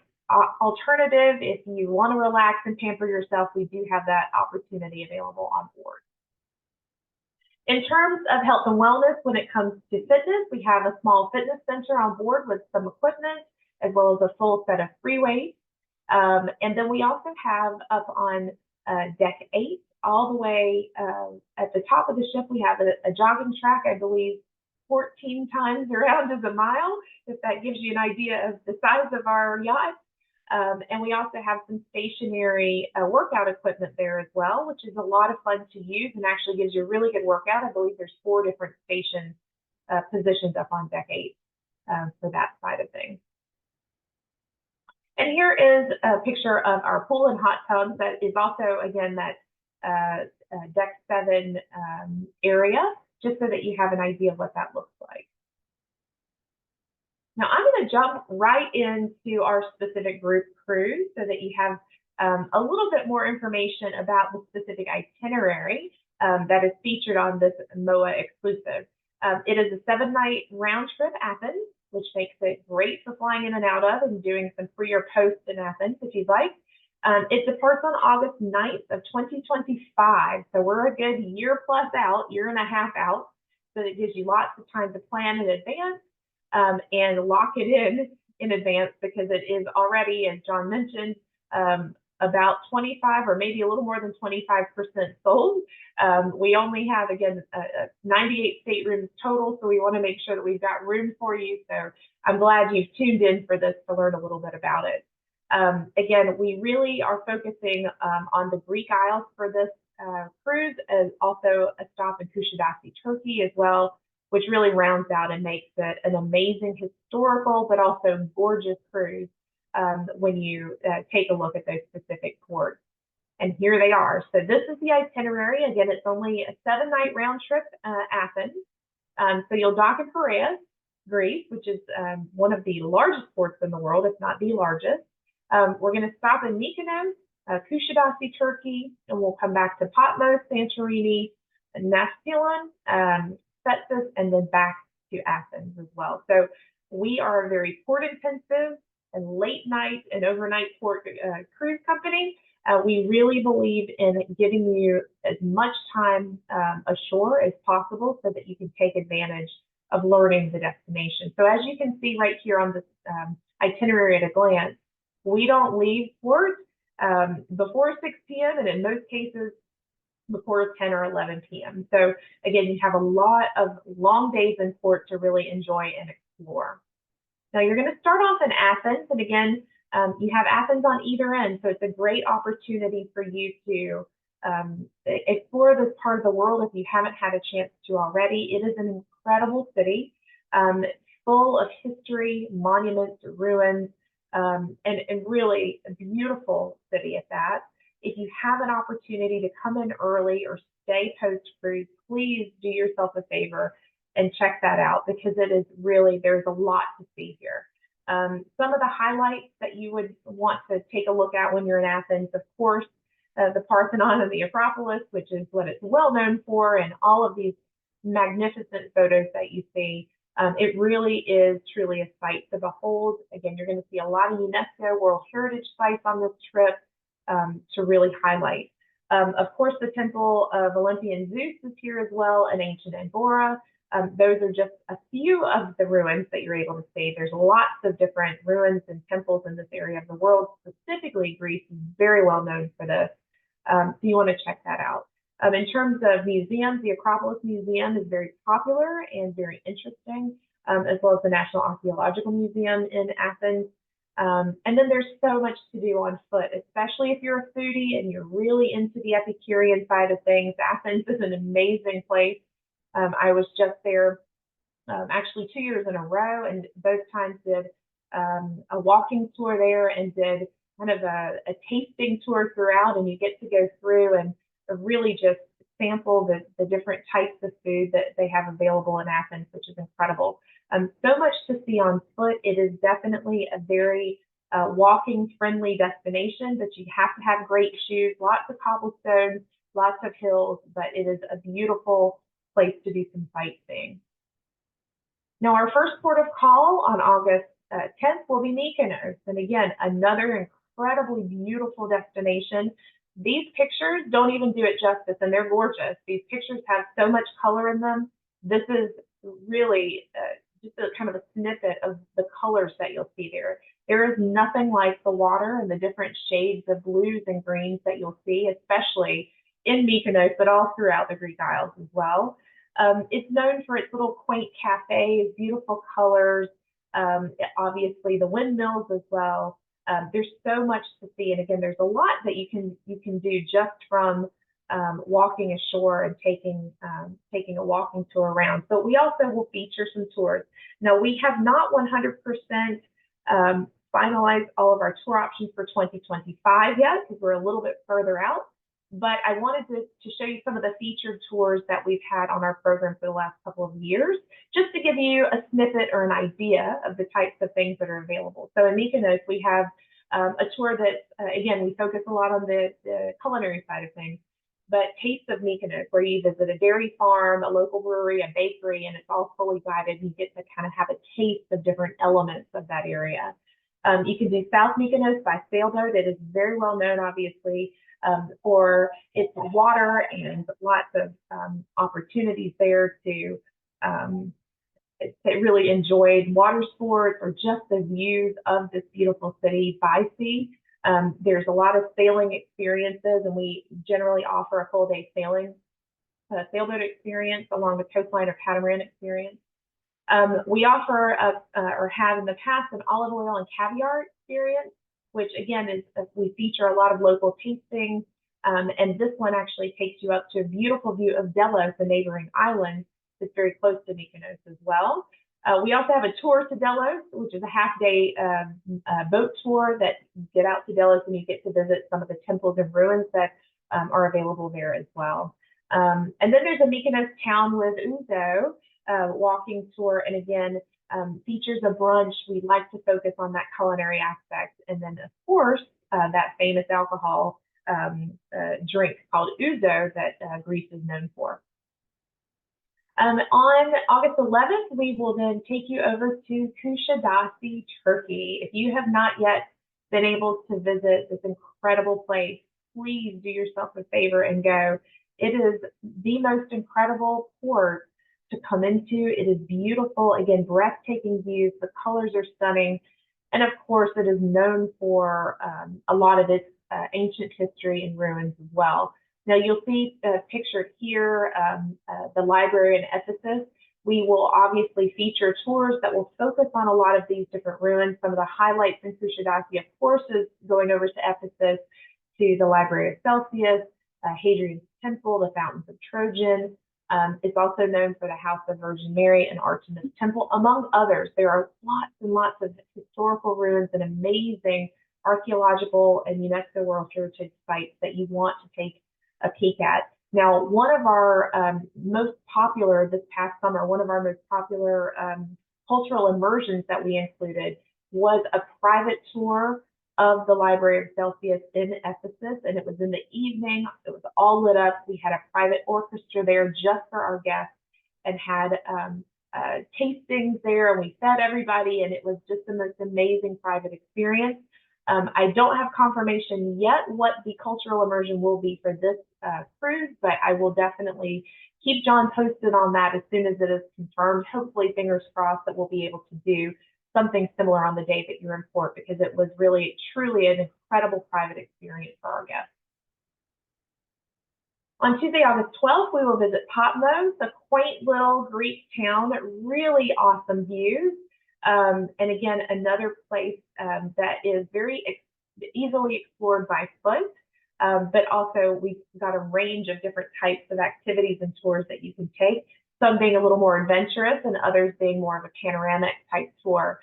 alternative if you want to relax and pamper yourself. We do have that opportunity available on board. In terms of health and wellness, when it comes to fitness, we have a small fitness center on board with some equipment, as well as a full set of free weights. And then we also have up on deck 8, all the way at the top of the ship, we have a jogging track, I believe 14 times around is a mile, if that gives you an idea of the size of our yacht. And we also have some stationary workout equipment there as well, which is a lot of fun to use and actually gives you a really good workout. I believe there's 4 different station positions up on deck 8 for that side of things. And here is a picture of our pool and hot tubs that is also, again, that deck 7 area, just so that you have an idea of what that looks like. Now I'm going to jump right into our specific group cruise so that you have a little bit more information about the specific itinerary that is featured on this MOAA exclusive. It is a 7-night round trip Athens, which makes it great for flying in and out of and doing some pre or post in Athens if you'd like. It departs on August 9th of 2025, so we're a good year plus out, year and a half out, so it gives you lots of time to plan in advance and lock it in advance, because it is already, as Jon mentioned, about 25 or maybe a little more than 25% sold. We only have, again, 98 staterooms total, so we want to make sure that we've got room for you. So I'm glad you've tuned in for this to learn a little bit about it. Again, we really are focusing on the Greek Isles for this cruise, and also a stop in Kusuma, Turkey as well, which really rounds out and makes it an amazing historical but also gorgeous cruise when you take a look at those specific ports. And here they are. So this is the itinerary. Again, it's only a 7-night round trip Athens. So you'll dock in Piraeus, Greece, which is one of the largest ports in the world, if not the largest. We're going to stop in Mykonos, Kusuma, Turkey, and we'll come back to Patmos, Santorini, Naftalon, Spetses, and then back to Athens as well. So we are a very port intensive and late night and overnight port cruise company. We really believe in giving you as much time ashore as possible so that you can take advantage of learning the destination. So as you can see right here on this itinerary at a glance, we don't leave port before 6 p.m. and in most cases before 10 or 11 p.m. So again, you have a lot of long days in port to really enjoy and explore. Now you're going to start off in Athens, and again, you have Athens on either end, so it's a great opportunity for you to explore this part of the world if you haven't had a chance to already. It is an incredible city, full of history, monuments, ruins, and really a beautiful city at that. If you have an opportunity to come in early or stay post-cruise, please do yourself a favor and check that out, because it is really, there's a lot to see here. Some of the highlights that you would want to take a look at when you're in Athens, of course, the Parthenon and the Acropolis, which is what it's well known for, and all of these magnificent photos that you see. It really is truly a sight to behold. Again, you're going to see a lot of UNESCO World Heritage sites on this trip to really highlight. Of course, the Temple of Olympian Zeus is here as well, and ancient Angora. Those are just a few of the ruins that you're able to see. There's lots of different ruins and temples in this area of the world. Specifically, Greece is very well known for this. So you want to check that out. In terms of museums, the Acropolis Museum is very popular and very interesting, as well as the National Archaeological Museum in Athens. And then there's so much to do on foot, especially if you're a foodie and you're really into the Epicurean side of things. Athens is an amazing place. I was just there actually 2 years in a row, and both times did a walking tour there and did kind of a tasting tour throughout, and you get to go through and really just sample the different types of food that they have available in Athens, which is incredible. So much to see on foot. It is definitely a very walking friendly destination, but you have to have great shoes, lots of cobblestones, lots of hills, but it is a beautiful place to do some sightseeing. Now, our first port of call on August 10th will be Mykonos, and again, another incredibly beautiful destination. These pictures don't even do it justice, and they're gorgeous. These pictures have so much color in them. This is really just a kind of a snippet of the colors that you'll see there. There is nothing like the water and the different shades of blues and greens that you'll see, especially in Mykonos, but all throughout the Greek Isles as well. It's known for its little quaint cafes, beautiful colors, obviously the windmills as well. There's so much to see, and again, there's a lot that you can do just from walking ashore and taking a walking tour around. But we also will feature some tours. Now, we have not 100% finalized all of our tour options for 2025 yet, because we're a little bit further out. But I wanted to show you some of the featured tours that we've had on our program for the last couple of years, just to give you a snippet or an idea of the types of things that are available. So in Mykonos, we have a tour that, again, we focus a lot on the culinary side of things, but Taste of Mykonos, where you visit a dairy farm, a local brewery, a bakery, and it's all fully guided. You get to kind of have a taste of different elements of that area. You can do South Mykonos by sailboat. It is very well known, obviously, for its water and lots of opportunities there to really enjoy water sports or just the views of this beautiful city by sea. There's a lot of sailing experiences, and we generally offer a full day sailboat experience along the coastline or catamaran experience. We offer or have in the past an olive oil and caviar experience, which again is we feature a lot of local tastings, and this one actually takes you up to a beautiful view of Delos, the neighboring island that's very close to Mykonos as well. We also have a tour to Delos, which is a half-day boat tour that you get out to Delos and you get to visit some of the temples and ruins that are available there as well. And then there's a Mykonos town with Ouzo walking tour, and again, features a brunch. We like to focus on that culinary aspect. And then, of course, that famous alcohol drink called Ouzo that Greece is known for. On August 11th, we will then take you over to Kuşadası, Turkey. If you have not yet been able to visit this incredible place, please do yourself a favor and go. It is the most incredible port to come into. It is beautiful, again, breathtaking views. The colors are stunning. And of course, it is known for a lot of its ancient history and ruins as well. Now, you'll see pictured here the library in Ephesus. We will obviously feature tours that will focus on a lot of these different ruins. Some of the highlights in Kusadasi, of course, is going over to Ephesus, to the Library of Celsius, Hadrian's Temple, the Fountains of Trojan. It's also known for the House of Virgin Mary and Artemis Temple, among others. There are lots and lots of historical ruins and amazing archaeological and UNESCO World Heritage sites that you want to take a peek at. Now, one of our most popular this past summer, one of our most popular cultural immersions that we included was a private tour of the Library of Celsius in Ephesus, and it was in the evening. It was all lit up. We had a private orchestra there just for our guests and had tastings there, and we fed everybody, and it was just the most amazing private experience. I don't have confirmation yet what the cultural immersion will be for this cruise, but I will definitely keep Jon posted on that as soon as it is confirmed. Hopefully, fingers crossed, that we'll be able to do something similar on the day that you're in port, because it was really, truly an incredible private experience for our guests. On Tuesday, August 12th, we will visit Patmos, a quaint little Greek town, really awesome views. And again, another place that is very easily explored by foot, but also we've got a range of different types of activities and tours that you can take, some being a little more adventurous and others being more of a panoramic type tour.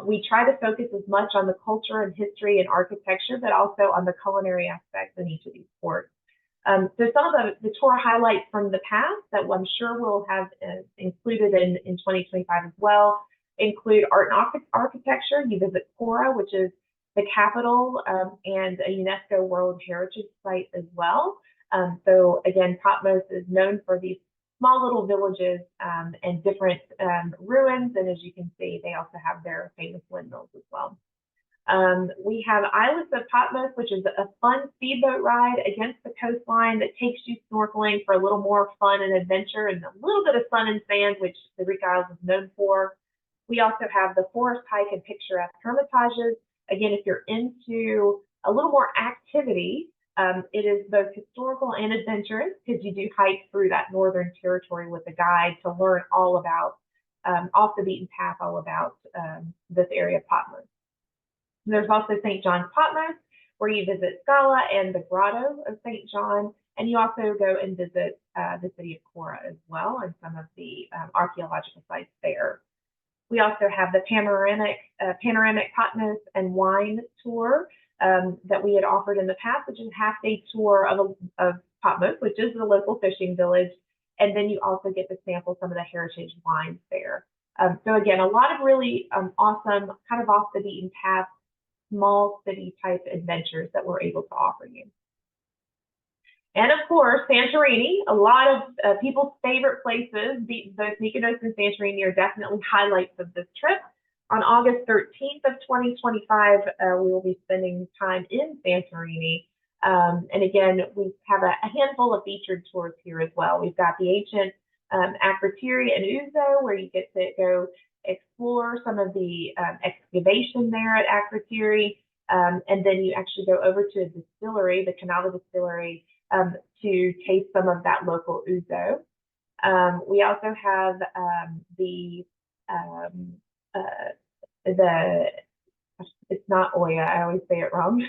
We try to focus as much on the culture and history and architecture, but also on the culinary aspects in each of these ports. So some of the tour highlights from the past that I'm sure we'll have included in 2025 as well include art and architecture. You visit Kora, which is the capital and a UNESCO World Heritage Site as well. So again, Patmos is known for these small little villages and different ruins. And as you can see, they also have their famous windmills as well. We have Islas of Patmos, which is a fun speedboat ride against the coastline that takes you snorkeling for a little more fun and adventure and a little bit of sun and sand, which the Greek Isles is known for. We also have the forest hike and picturesque hermitages. Again, if you're into a little more activity, it is both historical and adventurous, because you do hike through that northern territory with a guide to learn all about, off the beaten path, all about this area of Patmos. There's also St. John's Patmos, where you visit Scala and the Grotto of St. John, and you also go and visit the city of Kora as well and some of the archaeological sites there. We also have the panoramic Patmos and wine tour that we had offered in the past, which is a half-day tour of Patmos, which is the local fishing village, and then you also get to sample some of the heritage wines there. So again, a lot of really awesome, kind of off the beaten path, small city type adventures that we're able to offer you. And of course, Santorini, a lot of people's favorite places. Both Mykonos and Santorini are definitely highlights of this trip. On August 13th of 2025, we will be spending time in Santorini. And again, we have a handful of featured tours here as well. We've got the ancient Akrotiri and Ouzo, where you get to go explore some of the excavation there at Akrotiri. And then you actually go over to a distillery, the Canava Distillery, to taste some of that local ouzo. We also have it's not Oya, I always say it wrong,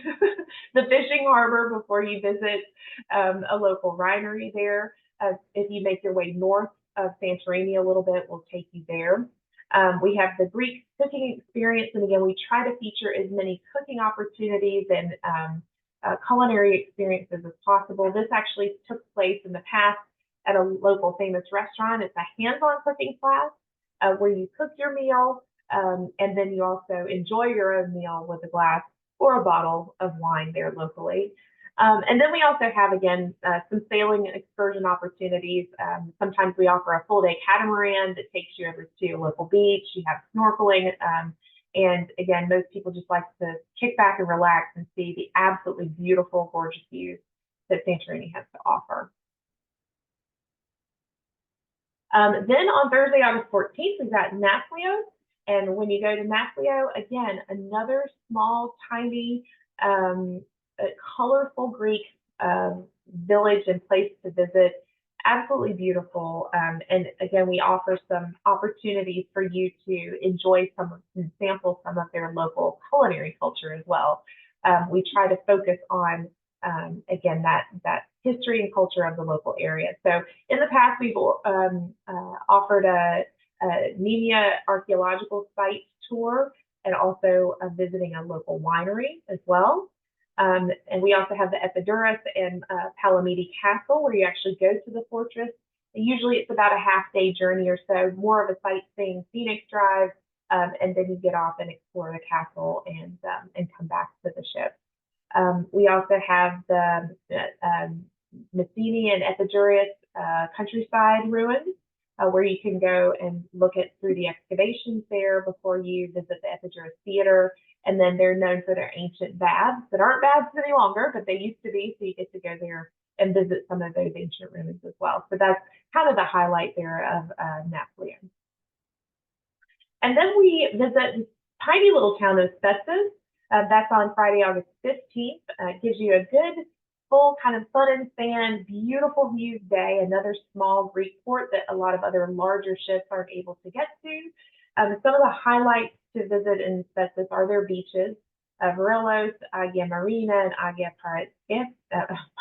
the fishing harbor before you visit a local winery there. If you make your way north of Santorini a little bit, we'll take you there. We have the Greek cooking experience, and again, we try to feature as many cooking opportunities and culinary experiences as possible. This actually took place in the past at a local famous restaurant. It's a hands-on cooking class where you cook your meal and then you also enjoy your own meal with a glass or a bottle of wine there locally. And then we also have, again, some sailing and excursion opportunities. Sometimes we offer a full-day catamaran that takes you over to a local beach. You have snorkeling And again, most people just like to kick back and relax and see the absolutely beautiful, gorgeous views that Santorini has to offer. Then on Thursday, August 14th, we've got Naplio. And when you go to Naplio, again, another small, tiny, colorful Greek village and place to visit. Absolutely beautiful. And again, we offer some opportunities for you to enjoy and sample some of their local culinary culture as well. We try to focus on, again, that history and culture of the local area. So in the past, we've offered a Nemea archaeological site tour and also visiting a local winery as well. And we also have the Epidaurus and Palamidi Castle, where you actually go to the fortress. And usually it's about a half-day journey or so, more of a sightseeing Phoenix drive, and then you get off and explore the castle and come back to the ship. We also have the Messini and Epidaurus countryside ruins, where you can go and look at through the excavations there before you visit the Epidaurus Theater. And then they're known for their ancient baths that aren't baths any longer, but they used to be. So you get to go there and visit some of those ancient ruins as well. So that's kind of the highlight there of Naplio. And then we visit this tiny little town of Spetses. That's on Friday, August 15th. It gives you a good, full kind of fun and sand, beautiful views day, another small Greek port that a lot of other larger ships aren't able to get to. Some of the highlights to visit in Spetses are their beaches, Varillos, Agia Marina, and Agia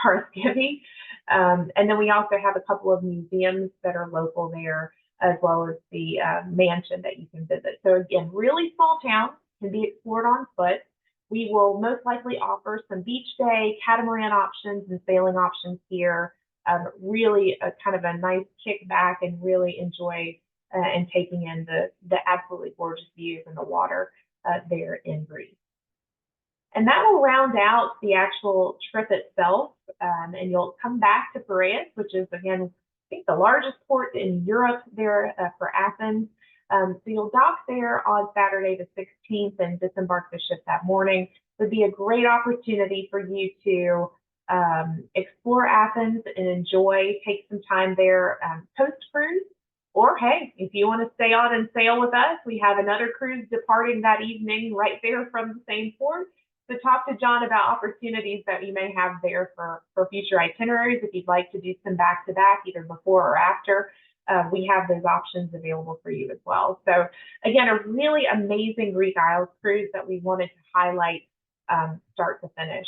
Paraskivi. And then we also have a couple of museums that are local there, as well as the mansion that you can visit. So again, really small town, can be explored on foot. We will most likely offer some beach day, catamaran options, and sailing options here. Really a kind of a nice kick back and really enjoy and taking in the absolutely gorgeous views in the water there in Greece. And that will round out the actual trip itself. And you'll come back to Piraeus, which is, again, I think the largest port in Europe there for Athens. So you'll dock there on Saturday the 16th and disembark the ship that morning. It would be a great opportunity for you to explore Athens and enjoy, take some time there post-cruise. Or, hey, if you want to stay on and sail with us, we have another cruise departing that evening right there from the same port. So talk to Jon about opportunities that you may have there for future itineraries. If you'd like to do some back-to-back, either before or after, we have those options available for you as well. So again, a really amazing Greek Isles cruise that we wanted to highlight start to finish.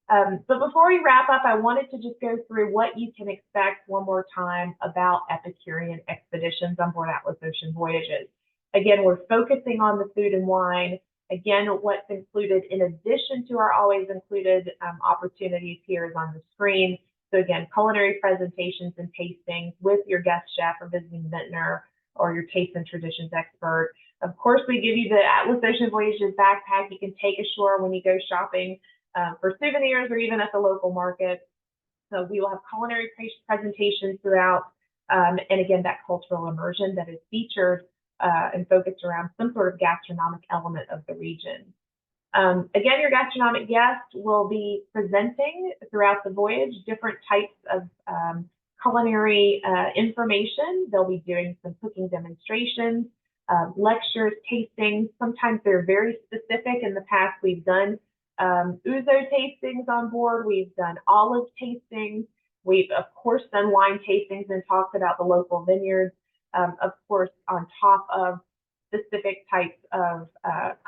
But before we wrap up, I wanted to just go through what you can expect one more time about Epicurean expeditions on board Atlas Ocean Voyages. Again, we're focusing on the food and wine. Again, what's included in addition to our always included opportunities here is on the screen. So again, culinary presentations and tastings with your guest chef or visiting vintner or your taste and traditions expert. Of course, we give you the Atlas Ocean Voyages backpack you can take ashore when you go shopping for souvenirs or even at the local market. So we will have culinary presentations throughout, and again, that cultural immersion that is featured and focused around some sort of gastronomic element of the region. Again, your gastronomic guest will be presenting throughout the voyage different types of culinary information. They'll be doing some cooking demonstrations, lectures, tastings. Sometimes they're very specific. In the past, we've done ouzo tastings on board. We've done olive tastings. We've, of course, done wine tastings and talked about the local vineyards, of course, on top of specific types of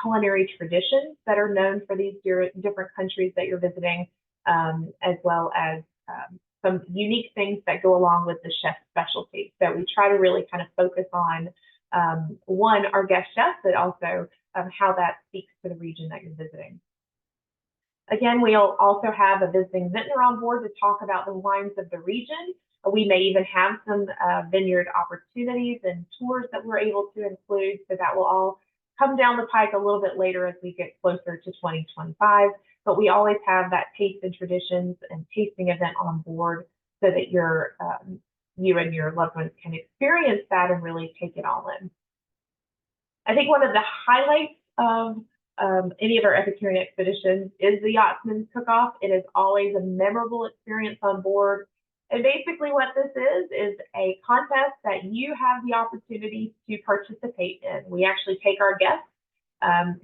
culinary traditions that are known for these different countries that you're visiting, as well as some unique things that go along with the chef's specialty. So we try to really kind of focus on, one, our guest chef, but also how that speaks to the region that you're visiting. Again, we'll also have a visiting vintner on board to talk about the wines of the region. We may even have some vineyard opportunities and tours that we're able to include. So that will all come down the pike a little bit later as we get closer to 2025. But we always have that taste and traditions and tasting event on board so that you and your loved ones can experience that and really take it all in. I think one of the highlights of any of our epicurean expeditions is the Yachtsman's Cook-Off. It is always a memorable experience on board. And basically what this is a contest that you have the opportunity to participate in. We actually take our guests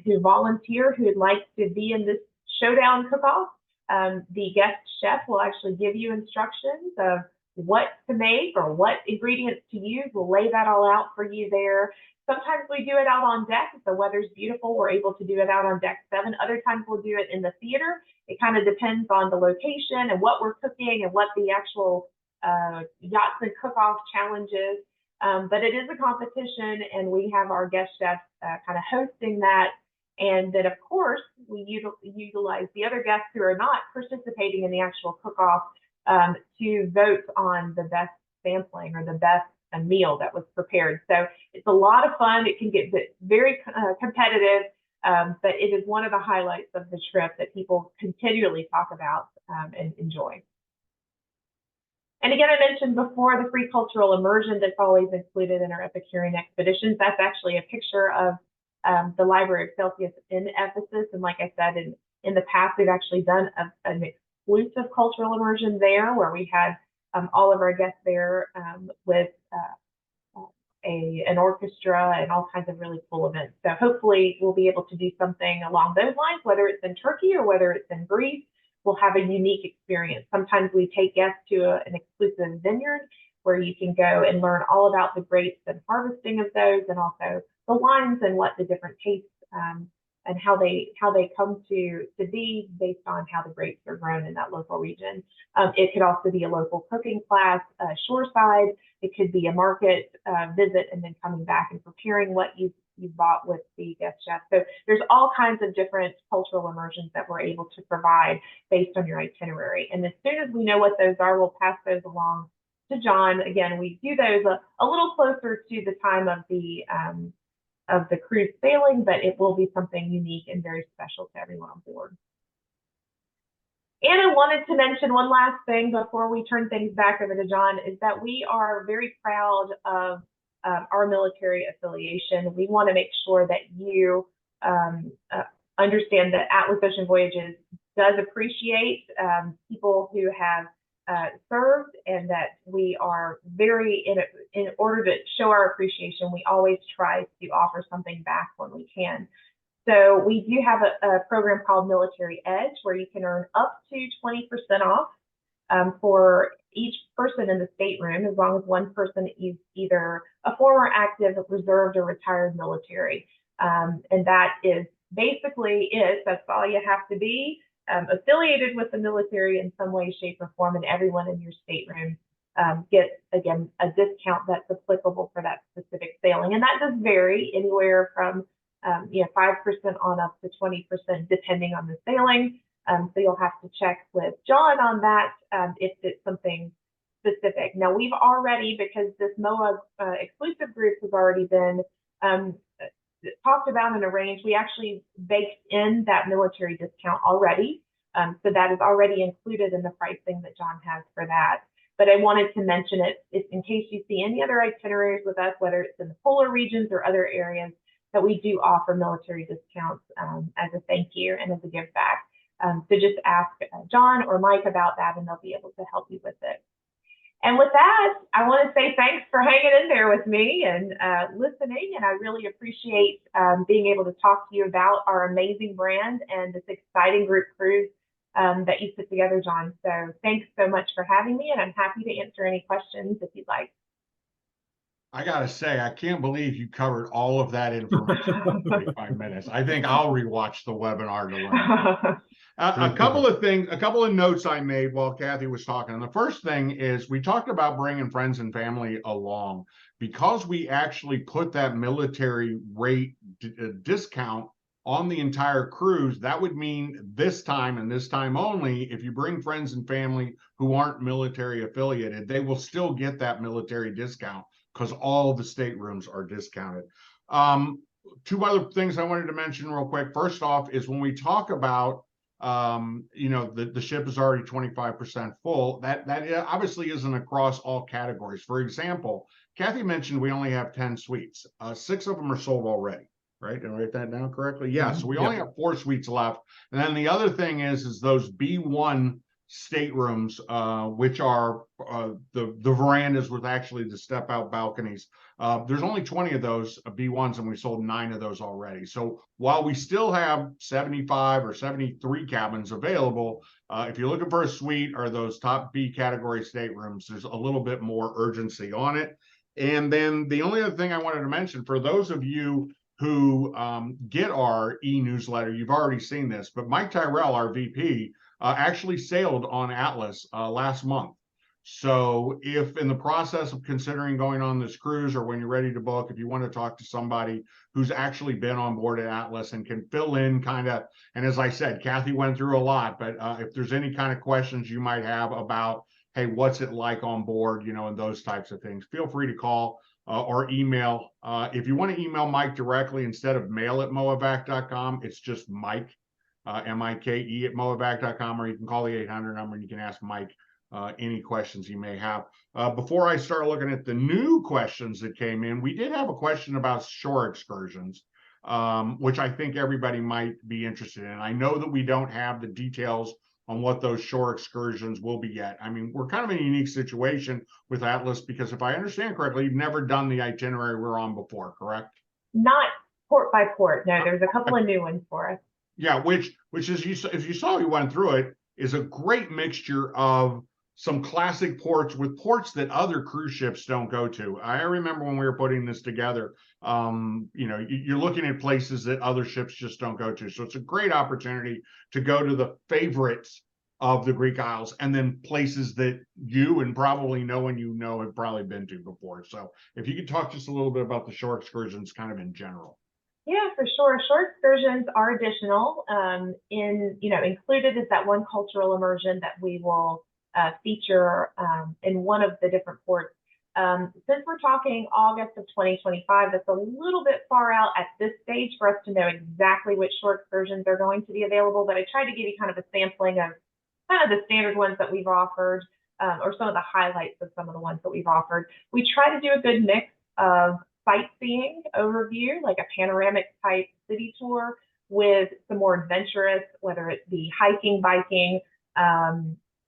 who volunteer, who'd like to be in this showdown cook-off. The guest chef will actually give you instructions of what to make or what ingredients to use. We'll lay that all out for you there. Sometimes we do it out on deck. If the weather's beautiful, we're able to do it out on deck 7. Other times we'll do it in the theater. It kind of depends on the location and what we're cooking and what the actual Yachtsman cook-off challenge is. But it is a competition, and we have our guest chefs kind of hosting that. And then, of course, we utilize the other guests who are not participating in the actual cook-off to vote on the best sampling or the best meal that was prepared. So it's a lot of fun. It can get very competitive, but it is one of the highlights of the trip that people continually talk about and enjoy. And again, I mentioned before the free cultural immersion that's always included in our Epicurean expeditions. That's actually a picture of the Library of Celsius in Ephesus. And like I said, in the past, we've actually done an exclusive cultural immersion there where we had all of our guests there with an orchestra and all kinds of really cool events. So hopefully we'll be able to do something along those lines, whether it's in Turkey or whether it's in Greece. We'll have a unique experience. Sometimes we take guests to an exclusive vineyard where you can go and learn all about the grapes and harvesting of those, and also the wines and what the different tastes and how they come to be based on how the grapes are grown in that local region. It could also be a local cooking class, shoreside. It could be a market visit and then coming back and preparing what you bought with the guest chef. So there's all kinds of different cultural immersions that we're able to provide based on your itinerary. And as soon as we know what those are, we'll pass those along to Jon. Again, we do those a little closer to the time of the cruise sailing, but it will be something unique and very special to everyone on board. And I wanted to mention one last thing before we turn things back over to Jon, is that we are very proud of our military affiliation. We want to make sure that you understand that Atlas Ocean Voyages does appreciate people who have served, and that we are very, in order to show our appreciation, we always try to offer something back when we can. So we do have a program called Military Edge, where you can earn up to 20% off for each person in the stateroom, as long as one person is either a former active, reserved, or retired military. And that is basically it. That's all you have to be. Affiliated with the military in some way, shape, or form, and everyone in your stateroom gets, again, a discount that's applicable for that specific sailing. And that does vary anywhere from 5% on up to 20%, depending on the sailing. So you'll have to check with Jon on that if it's something specific. Now, we've already, because this MOAA exclusive group has already been talked about and arranged, we actually baked in that military discount already. So that is already included in the pricing that Jon has for that. But I wanted to mention it in case you see any other itineraries with us, whether it's in the polar regions or other areas, that we do offer military discounts as a thank you and as a give back. So just ask Jon or Mike about that, and they'll be able to help you with it. And with that, I want to say thanks for hanging in there with me and listening. And I really appreciate being able to talk to you about our amazing brand and this exciting group cruise that you put together, Jon. So thanks so much for having me, and I'm happy to answer any questions if you'd like. I got to say, I can't believe you covered all of that information in 35 minutes. I think I'll rewatch the webinar to learn. A couple of notes I made while Cathy was talking. And the first thing is, we talked about bringing friends and family along. Because we actually put that military rate discount on the entire cruise, that would mean this time and this time only, if you bring friends and family who aren't military affiliated, they will still get that military discount, because all the staterooms are discounted. Two other things I wanted to mention real quick. First off is, when we talk about, the ship is already 25% full, that obviously isn't across all categories. For example, Cathy mentioned we only have 10 suites. 6 of them are sold already. right? Did I write that down correctly? Yeah, so we Yep. only have 4 suites left. And then the other thing is those B1 staterooms, which are the verandas with actually the step out balconies. There's only 20 of those B1s, and we sold 9 of those already. So while we still have 75 or 73 cabins available, if you're looking for a suite or those top B category staterooms, there's a little bit more urgency on it. And then the only other thing I wanted to mention, for those of you who get our e-newsletter, you've already seen this, but Mike Tyrell, our VP, actually sailed on Atlas last month. So if in the process of considering going on this cruise, or when you're ready to book, if you want to talk to somebody who's actually been on board at Atlas and can fill in kind of, and as I said, Cathy went through a lot, but if there's any kind of questions you might have about, hey, what's it like on board, you know, and those types of things, feel free to call or email. If you want to email Mike directly instead of mail@moavac.com, it's just Mike, M-I-K-E @moavac.com, or you can call the 800 number and you can ask Mike any questions you may have. Before I start looking at the new questions that came in, we did have a question about shore excursions, which I think everybody might be interested in. I know that we don't have the details on what those shore excursions will be yet. I mean, we're kind of in a unique situation with Atlas because if I understand correctly, you've never done the itinerary we're on before, correct? Not port by port. No, there's a couple of new ones for us. Yeah, which is, if you saw, we went through it, is a great mixture of some classic ports with ports that other cruise ships don't go to. I remember when we were putting this together, you know, you're looking at places that other ships just don't go to. So it's a great opportunity to go to the favorites of the Greek Isles, and then places that you and probably no one you know have probably been to before. So if you could talk just a little bit about the shore excursions kind of in general. Yeah, for sure. Shore excursions are additional. Included is that one cultural immersion that we will feature in one of the different ports. Since we're talking August of 2025, that's a little bit far out at this stage for us to know exactly which shore excursions are going to be available, but I tried to give you kind of a sampling of kind of the standard ones that we've offered, or some of the highlights of some of the ones that we've offered. We try to do a good mix of sightseeing overview, like a panoramic type city tour, with some more adventurous, whether it be hiking, biking,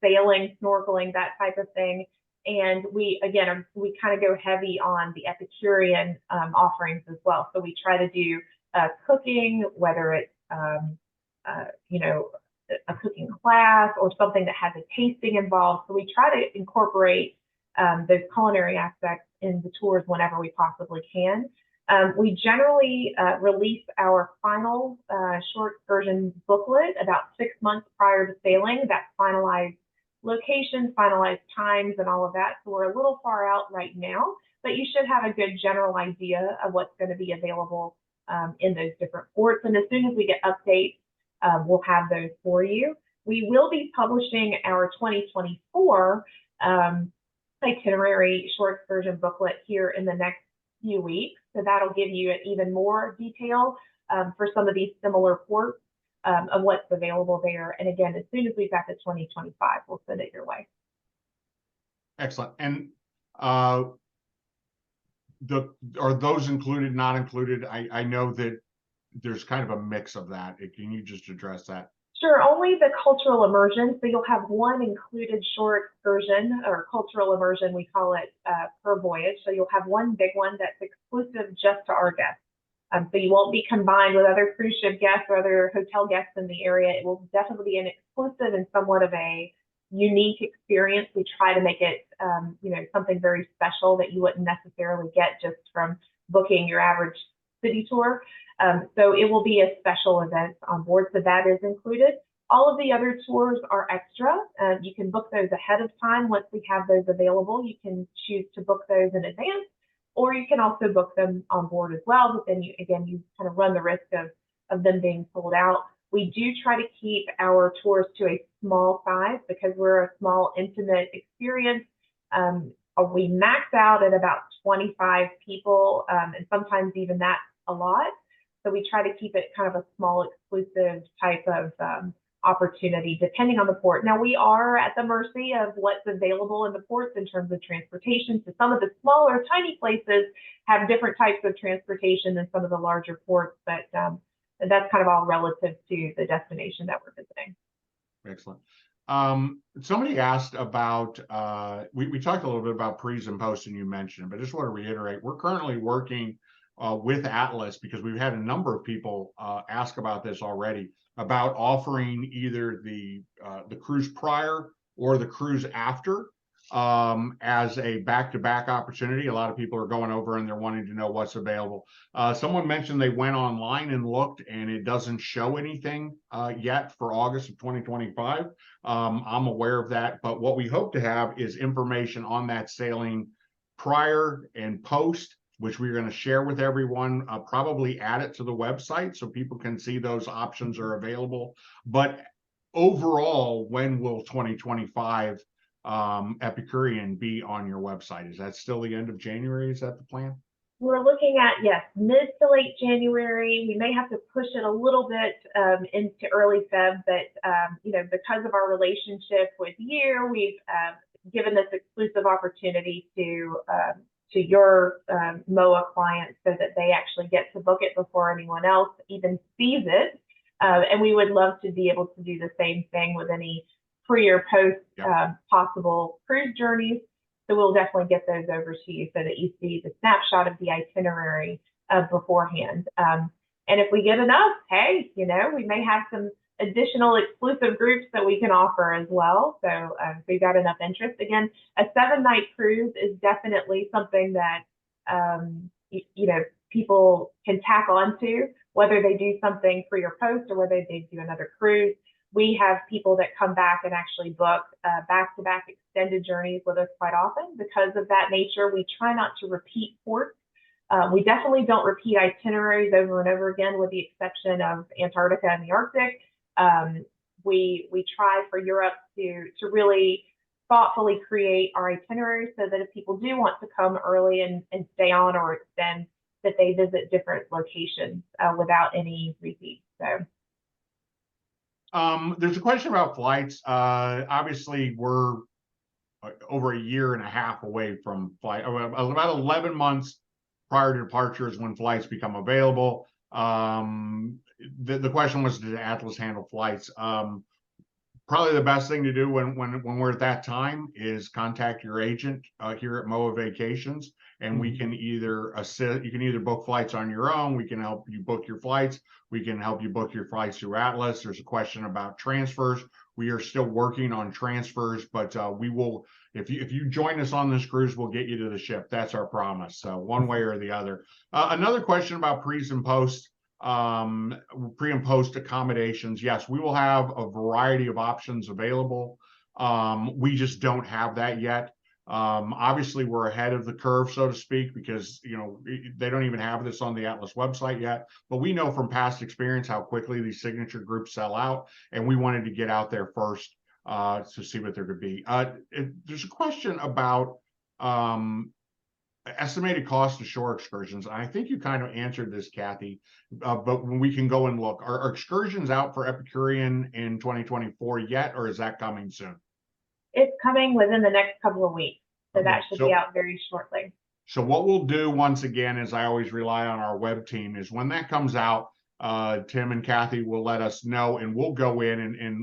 sailing, snorkeling, that type of thing. And we kind of go heavy on the Epicurean offerings as well. So we try to do cooking, whether it's a cooking class or something that has a tasting involved. So we try to incorporate those culinary aspects in the tours whenever we possibly can. We generally release our final shore excursion booklet about 6 months prior to sailing. That finalized locations, finalized times, and all of that. So we're a little far out right now, but you should have a good general idea of what's going to be available in those different ports. And as soon as we get updates, we'll have those for you. We will be publishing our 2024 itinerary shore excursion booklet here in the next few weeks. So that'll give you even more detail for some of these similar ports of what's available there. And again, as soon as we've got the 2025, we'll send it your way. Excellent. And are those included, not included? I know that there's kind of a mix of that. Can you just address that? Sure, only the cultural immersion. So you'll have one included shore excursion, or cultural immersion, we call it, per voyage. So you'll have one big one that's exclusive just to our guests. So you won't be combined with other cruise ship guests or other hotel guests in the area. It will definitely be an exclusive and somewhat of a unique experience. We try to make it, something very special that you wouldn't necessarily get just from booking your average city tour. So it will be a special event on board, so that is included. All of the other tours are extra. You can book those ahead of time. Once we have those available, you can choose to book those in advance, or you can also book them on board as well. But then you kind of run the risk of them being sold out. We do try to keep our tours to a small size because we're a small, intimate experience. We max out at about 25 people, and sometimes even that's a lot. So we try to keep it kind of a small, exclusive type of opportunity depending on the port. Now, we are at the mercy of what's available in the ports in terms of transportation. So some of the smaller, tiny places have different types of transportation than some of the larger ports, but that's kind of all relative to the destination that we're visiting. Excellent. Somebody asked about, we talked a little bit about pre's and post, and you mentioned, but I just want to reiterate, we're currently working with Atlas, because we've had a number of people ask about this already, about offering either the cruise prior or the cruise after as a back-to-back opportunity. A lot of people are going over and they're wanting to know what's available. Someone mentioned they went online and looked, and it doesn't show anything yet for August of 2025. I'm aware of that, but what we hope to have is information on that sailing prior and post, which we're going to share with everyone, probably add it to the website so people can see those options are available. But overall, when will 2025 Epicurean be on your website? Is that still the end of January? Is that the plan? We're looking at, yes, mid to late January. We may have to push it a little bit into early Feb, but because of our relationship with you, we've given this exclusive opportunity to your MOAA clients so that they actually get to book it before anyone else even sees it. And we would love to be able to do the same thing with any pre or post possible cruise journeys. So we'll definitely get those over to you so that you see the snapshot of the itinerary beforehand. And if we get enough, hey, we may have some additional exclusive groups that we can offer as well. So if we've got enough interest. Again, a 7-night cruise is definitely something that people can tack onto, whether they do something pre or post or whether they do another cruise. We have people that come back and actually book back-to-back extended journeys with us quite often. Because of that nature, we try not to repeat ports. We definitely don't repeat itineraries over and over again, with the exception of Antarctica and the Arctic. We try for Europe to really thoughtfully create our itineraries so that if people do want to come early and stay on or extend, that they visit different locations without any repeats. So. There's a question about flights. Obviously, we're over a year and a half away from flight, about 11 months prior to departure is when flights become available. The question was, did Atlas handle flights? Probably the best thing to do when we're at that time is contact your agent here at MOAA Vacations, and we can either assist. You can either book flights on your own. We can help you book your flights. We can help you book your flights through Atlas. There's a question about transfers. We are still working on transfers, but we will. If you join us on this cruise, we'll get you to the ship. That's our promise. So one way or the other. Another question about pre and post accommodations. Yes, we will have a variety of options available. We just don't have that yet. Obviously, we're ahead of the curve, so to speak, because they don't even have this on the Atlas website yet. But we know from past experience how quickly these signature groups sell out, and we wanted to get out there first to see what there could be. There's a question about estimated cost of shore excursions. I think you kind of answered this, Cathy, but when we can go and look, are excursions out for Epicurean in 2024 yet, or is that coming soon? It's coming within the next couple of weeks, so that should be out very shortly. So what we'll do, once again, is I always rely on our web team, is when that comes out, Tim and Cathy will let us know, and we'll go in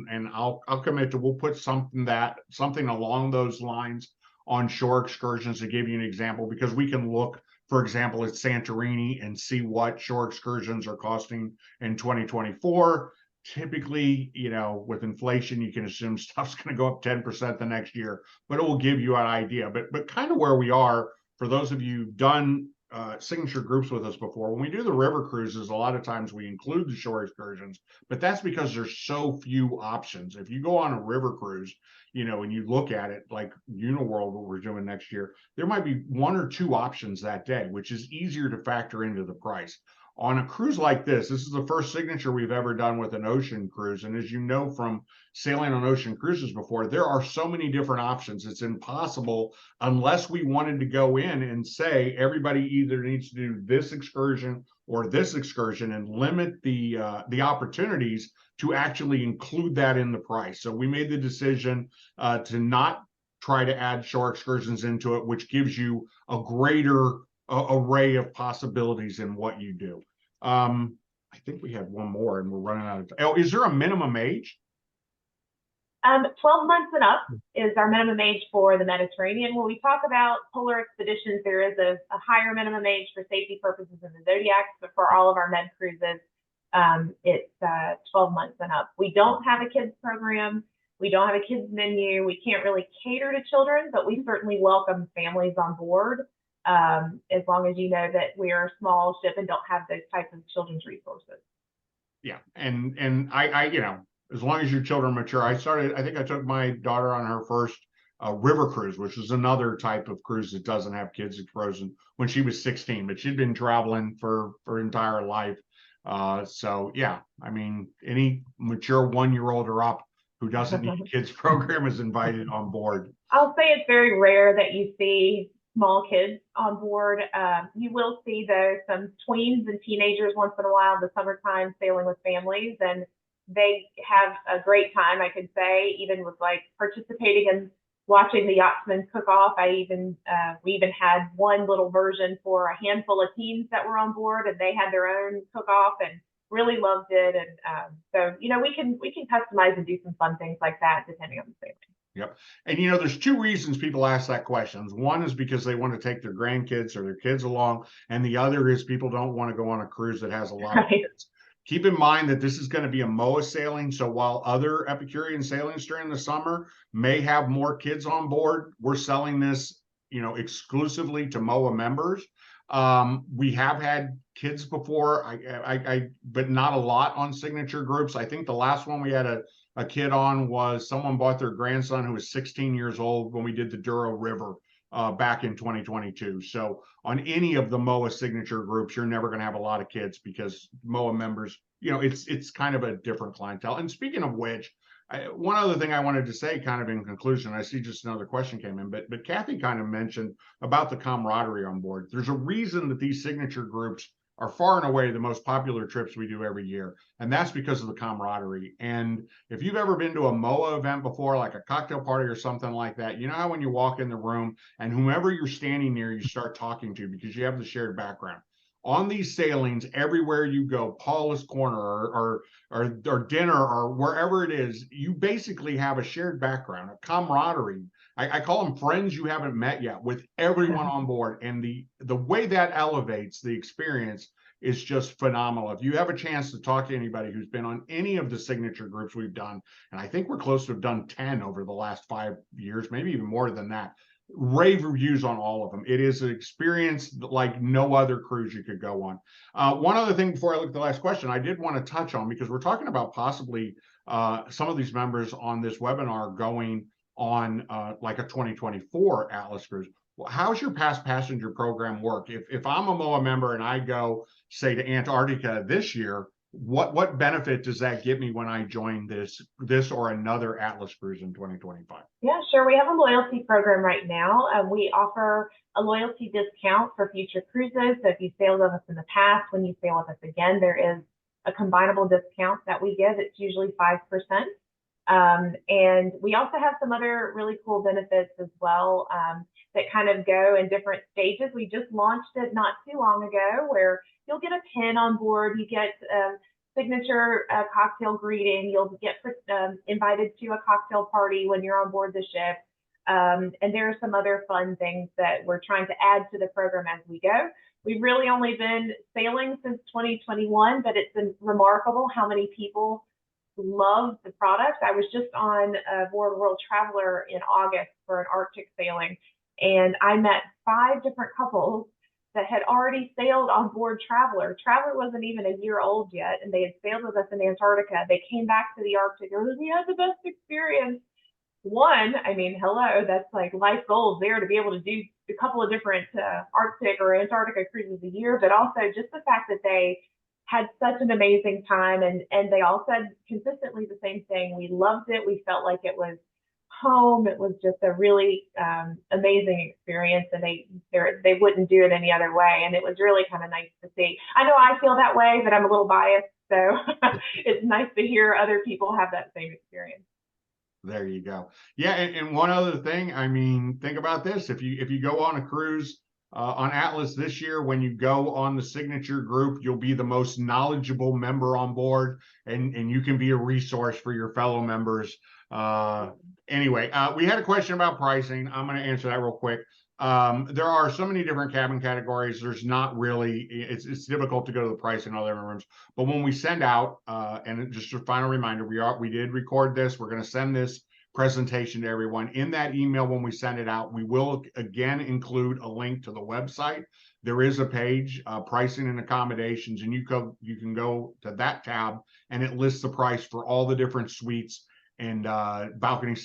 and I'll commit to, we'll put something along those lines on shore excursions to give you an example, because we can look, for example, at Santorini and see what shore excursions are costing in 2024. Typically, with inflation, you can assume stuff's going to go up 10% the next year, but it will give you an idea. But kind of where we are, for those of you who've done signature groups with us before, when we do the river cruises, a lot of times we include the shore excursions, but that's because there's so few options. If you go on a river cruise, and you look at it like Uniworld, what we're doing next year, there might be 1 or 2 options that day, which is easier to factor into the price. On a cruise like this is the first signature we've ever done with an ocean cruise. And as you know from sailing on ocean cruises before, there are so many different options. It's impossible unless we wanted to go in and say everybody either needs to do this excursion or this excursion and limit the opportunities to actually include that in the price. So we made the decision to not try to add shore excursions into it, which gives you a greater array of possibilities in what you do. I think we had one more and we're running out of time. Oh, is there a minimum age? 12 months and up is our minimum age for the Mediterranean. When we talk about polar expeditions, there is a higher minimum age for safety purposes in the Zodiacs, but for all of our med cruises, it's 12 months and up. We don't have a kids program. We don't have a kids menu. We can't really cater to children, but we certainly welcome families on board, as long as you know that we are a small ship and don't have those types of children's resources. Yeah, and I you know, as long as your children mature. I think I took my daughter on her first river cruise, which is another type of cruise that doesn't have kids frozen, when she was 16, but she'd been traveling for her entire life. So yeah, I mean, any mature 1-year-old or up who doesn't need a kids program is invited on board. I'll say it's very rare that you see small kids on board. You will see though some tweens and teenagers once in a while in the summertime sailing with families, and they have a great time, I could say, even with like participating in watching the yachtsmen cook off. We even had one little version for a handful of teens that were on board, and they had their own cook off and really loved it. And so, you know, we can customize and do some fun things like that depending on the family. Yep. And you know, there's two reasons people ask that question. One is because they want to take their grandkids or their kids along, and the other is people don't want to go on a cruise that has a lot of kids. Keep in mind that this is going to be a MOAA sailing. So while other Epicurean sailings during the summer may have more kids on board, we're selling this, you know, exclusively to MOAA members. We have had kids before, but not a lot on signature groups. I think the last one we had a kid on was someone bought their grandson who was 16 years old when we did the Douro River back in 2022. So on any of the MOAA signature groups, you're never going to have a lot of kids because MOAA members, you know, it's kind of a different clientele. And speaking of which, one other thing I wanted to say kind of in conclusion, I see just another question came in, but Cathy kind of mentioned about the camaraderie on board. There's a reason that these signature groups are far and away the most popular trips we do every year. And that's because of the camaraderie. And if you've ever been to a MOAA event before, like a cocktail party or something like that, you know how when you walk in the room and whomever you're standing near, you start talking to because you have the shared background. On these sailings, everywhere you go, Paula's Corner or dinner or wherever it is, you basically have a shared background, a camaraderie. I call them friends you haven't met yet with everyone on board. And the way that elevates the experience is just phenomenal. If you have a chance to talk to anybody who's been on any of the signature groups we've done, and I think we're close to have done 10 over the last 5 years, maybe even more than that, rave reviews on all of them. It is an experience like no other cruise you could go on. One other thing before I look at the last question, I did want to touch on, because we're talking about possibly some of these members on this webinar going on like a 2024 Atlas cruise. Well, how's your past passenger program work? If I'm a MOAA member and I go, say, to Antarctica this year, what benefit does that give me when I join this or another Atlas cruise in 2025? Yeah, sure. We have a loyalty program right now. We offer a loyalty discount for future cruises. So if you sailed with us in the past, when you sail with us again, there is a combinable discount that we give. It's usually 5%. And we also have some other really cool benefits as well that kind of go in different stages. We just launched it not too long ago, where you'll get a pin on board, you get a signature cocktail greeting, you'll get invited to a cocktail party when you're on board the ship. And there are some other fun things that we're trying to add to the program as we go. We've really only been sailing since 2021, but it's been remarkable how many people love the product. I was just on board World Traveler in August for an Arctic sailing, and I met 5 different couples that had already sailed on board Traveler. Traveler wasn't even a year old yet, and they had sailed with us in Antarctica. They came back to the Arctic and we had the best experience. one, I mean, hello, that's like life goals there to be able to do a couple of different Arctic or Antarctica cruises a year, but also just the fact that they had such an amazing time, and they all said consistently the same thing. We loved it. We felt like it was home. It was just a really amazing experience, and they wouldn't do it any other way. And it was really kind of nice to see. I know I feel that way, but I'm a little biased, so it's nice to hear other people have that same experience. There you go. Yeah, and one other thing, I mean, think about this. If you go on a cruise on Atlas this year, when you go on the signature group, you'll be the most knowledgeable member on board, and you can be a resource for your fellow members. Anyway, we had a question about pricing. I'm going to answer that real quick. There are so many different cabin categories. There's not really, it's difficult to go to the price in other rooms. But when we send out, and just a final reminder, we did record this. We're going to send this presentation to everyone. In that email, when we send it out, we will again include a link to the website. There is a page, pricing and accommodations, and you can go to that tab, and it lists the price for all the different suites and balcony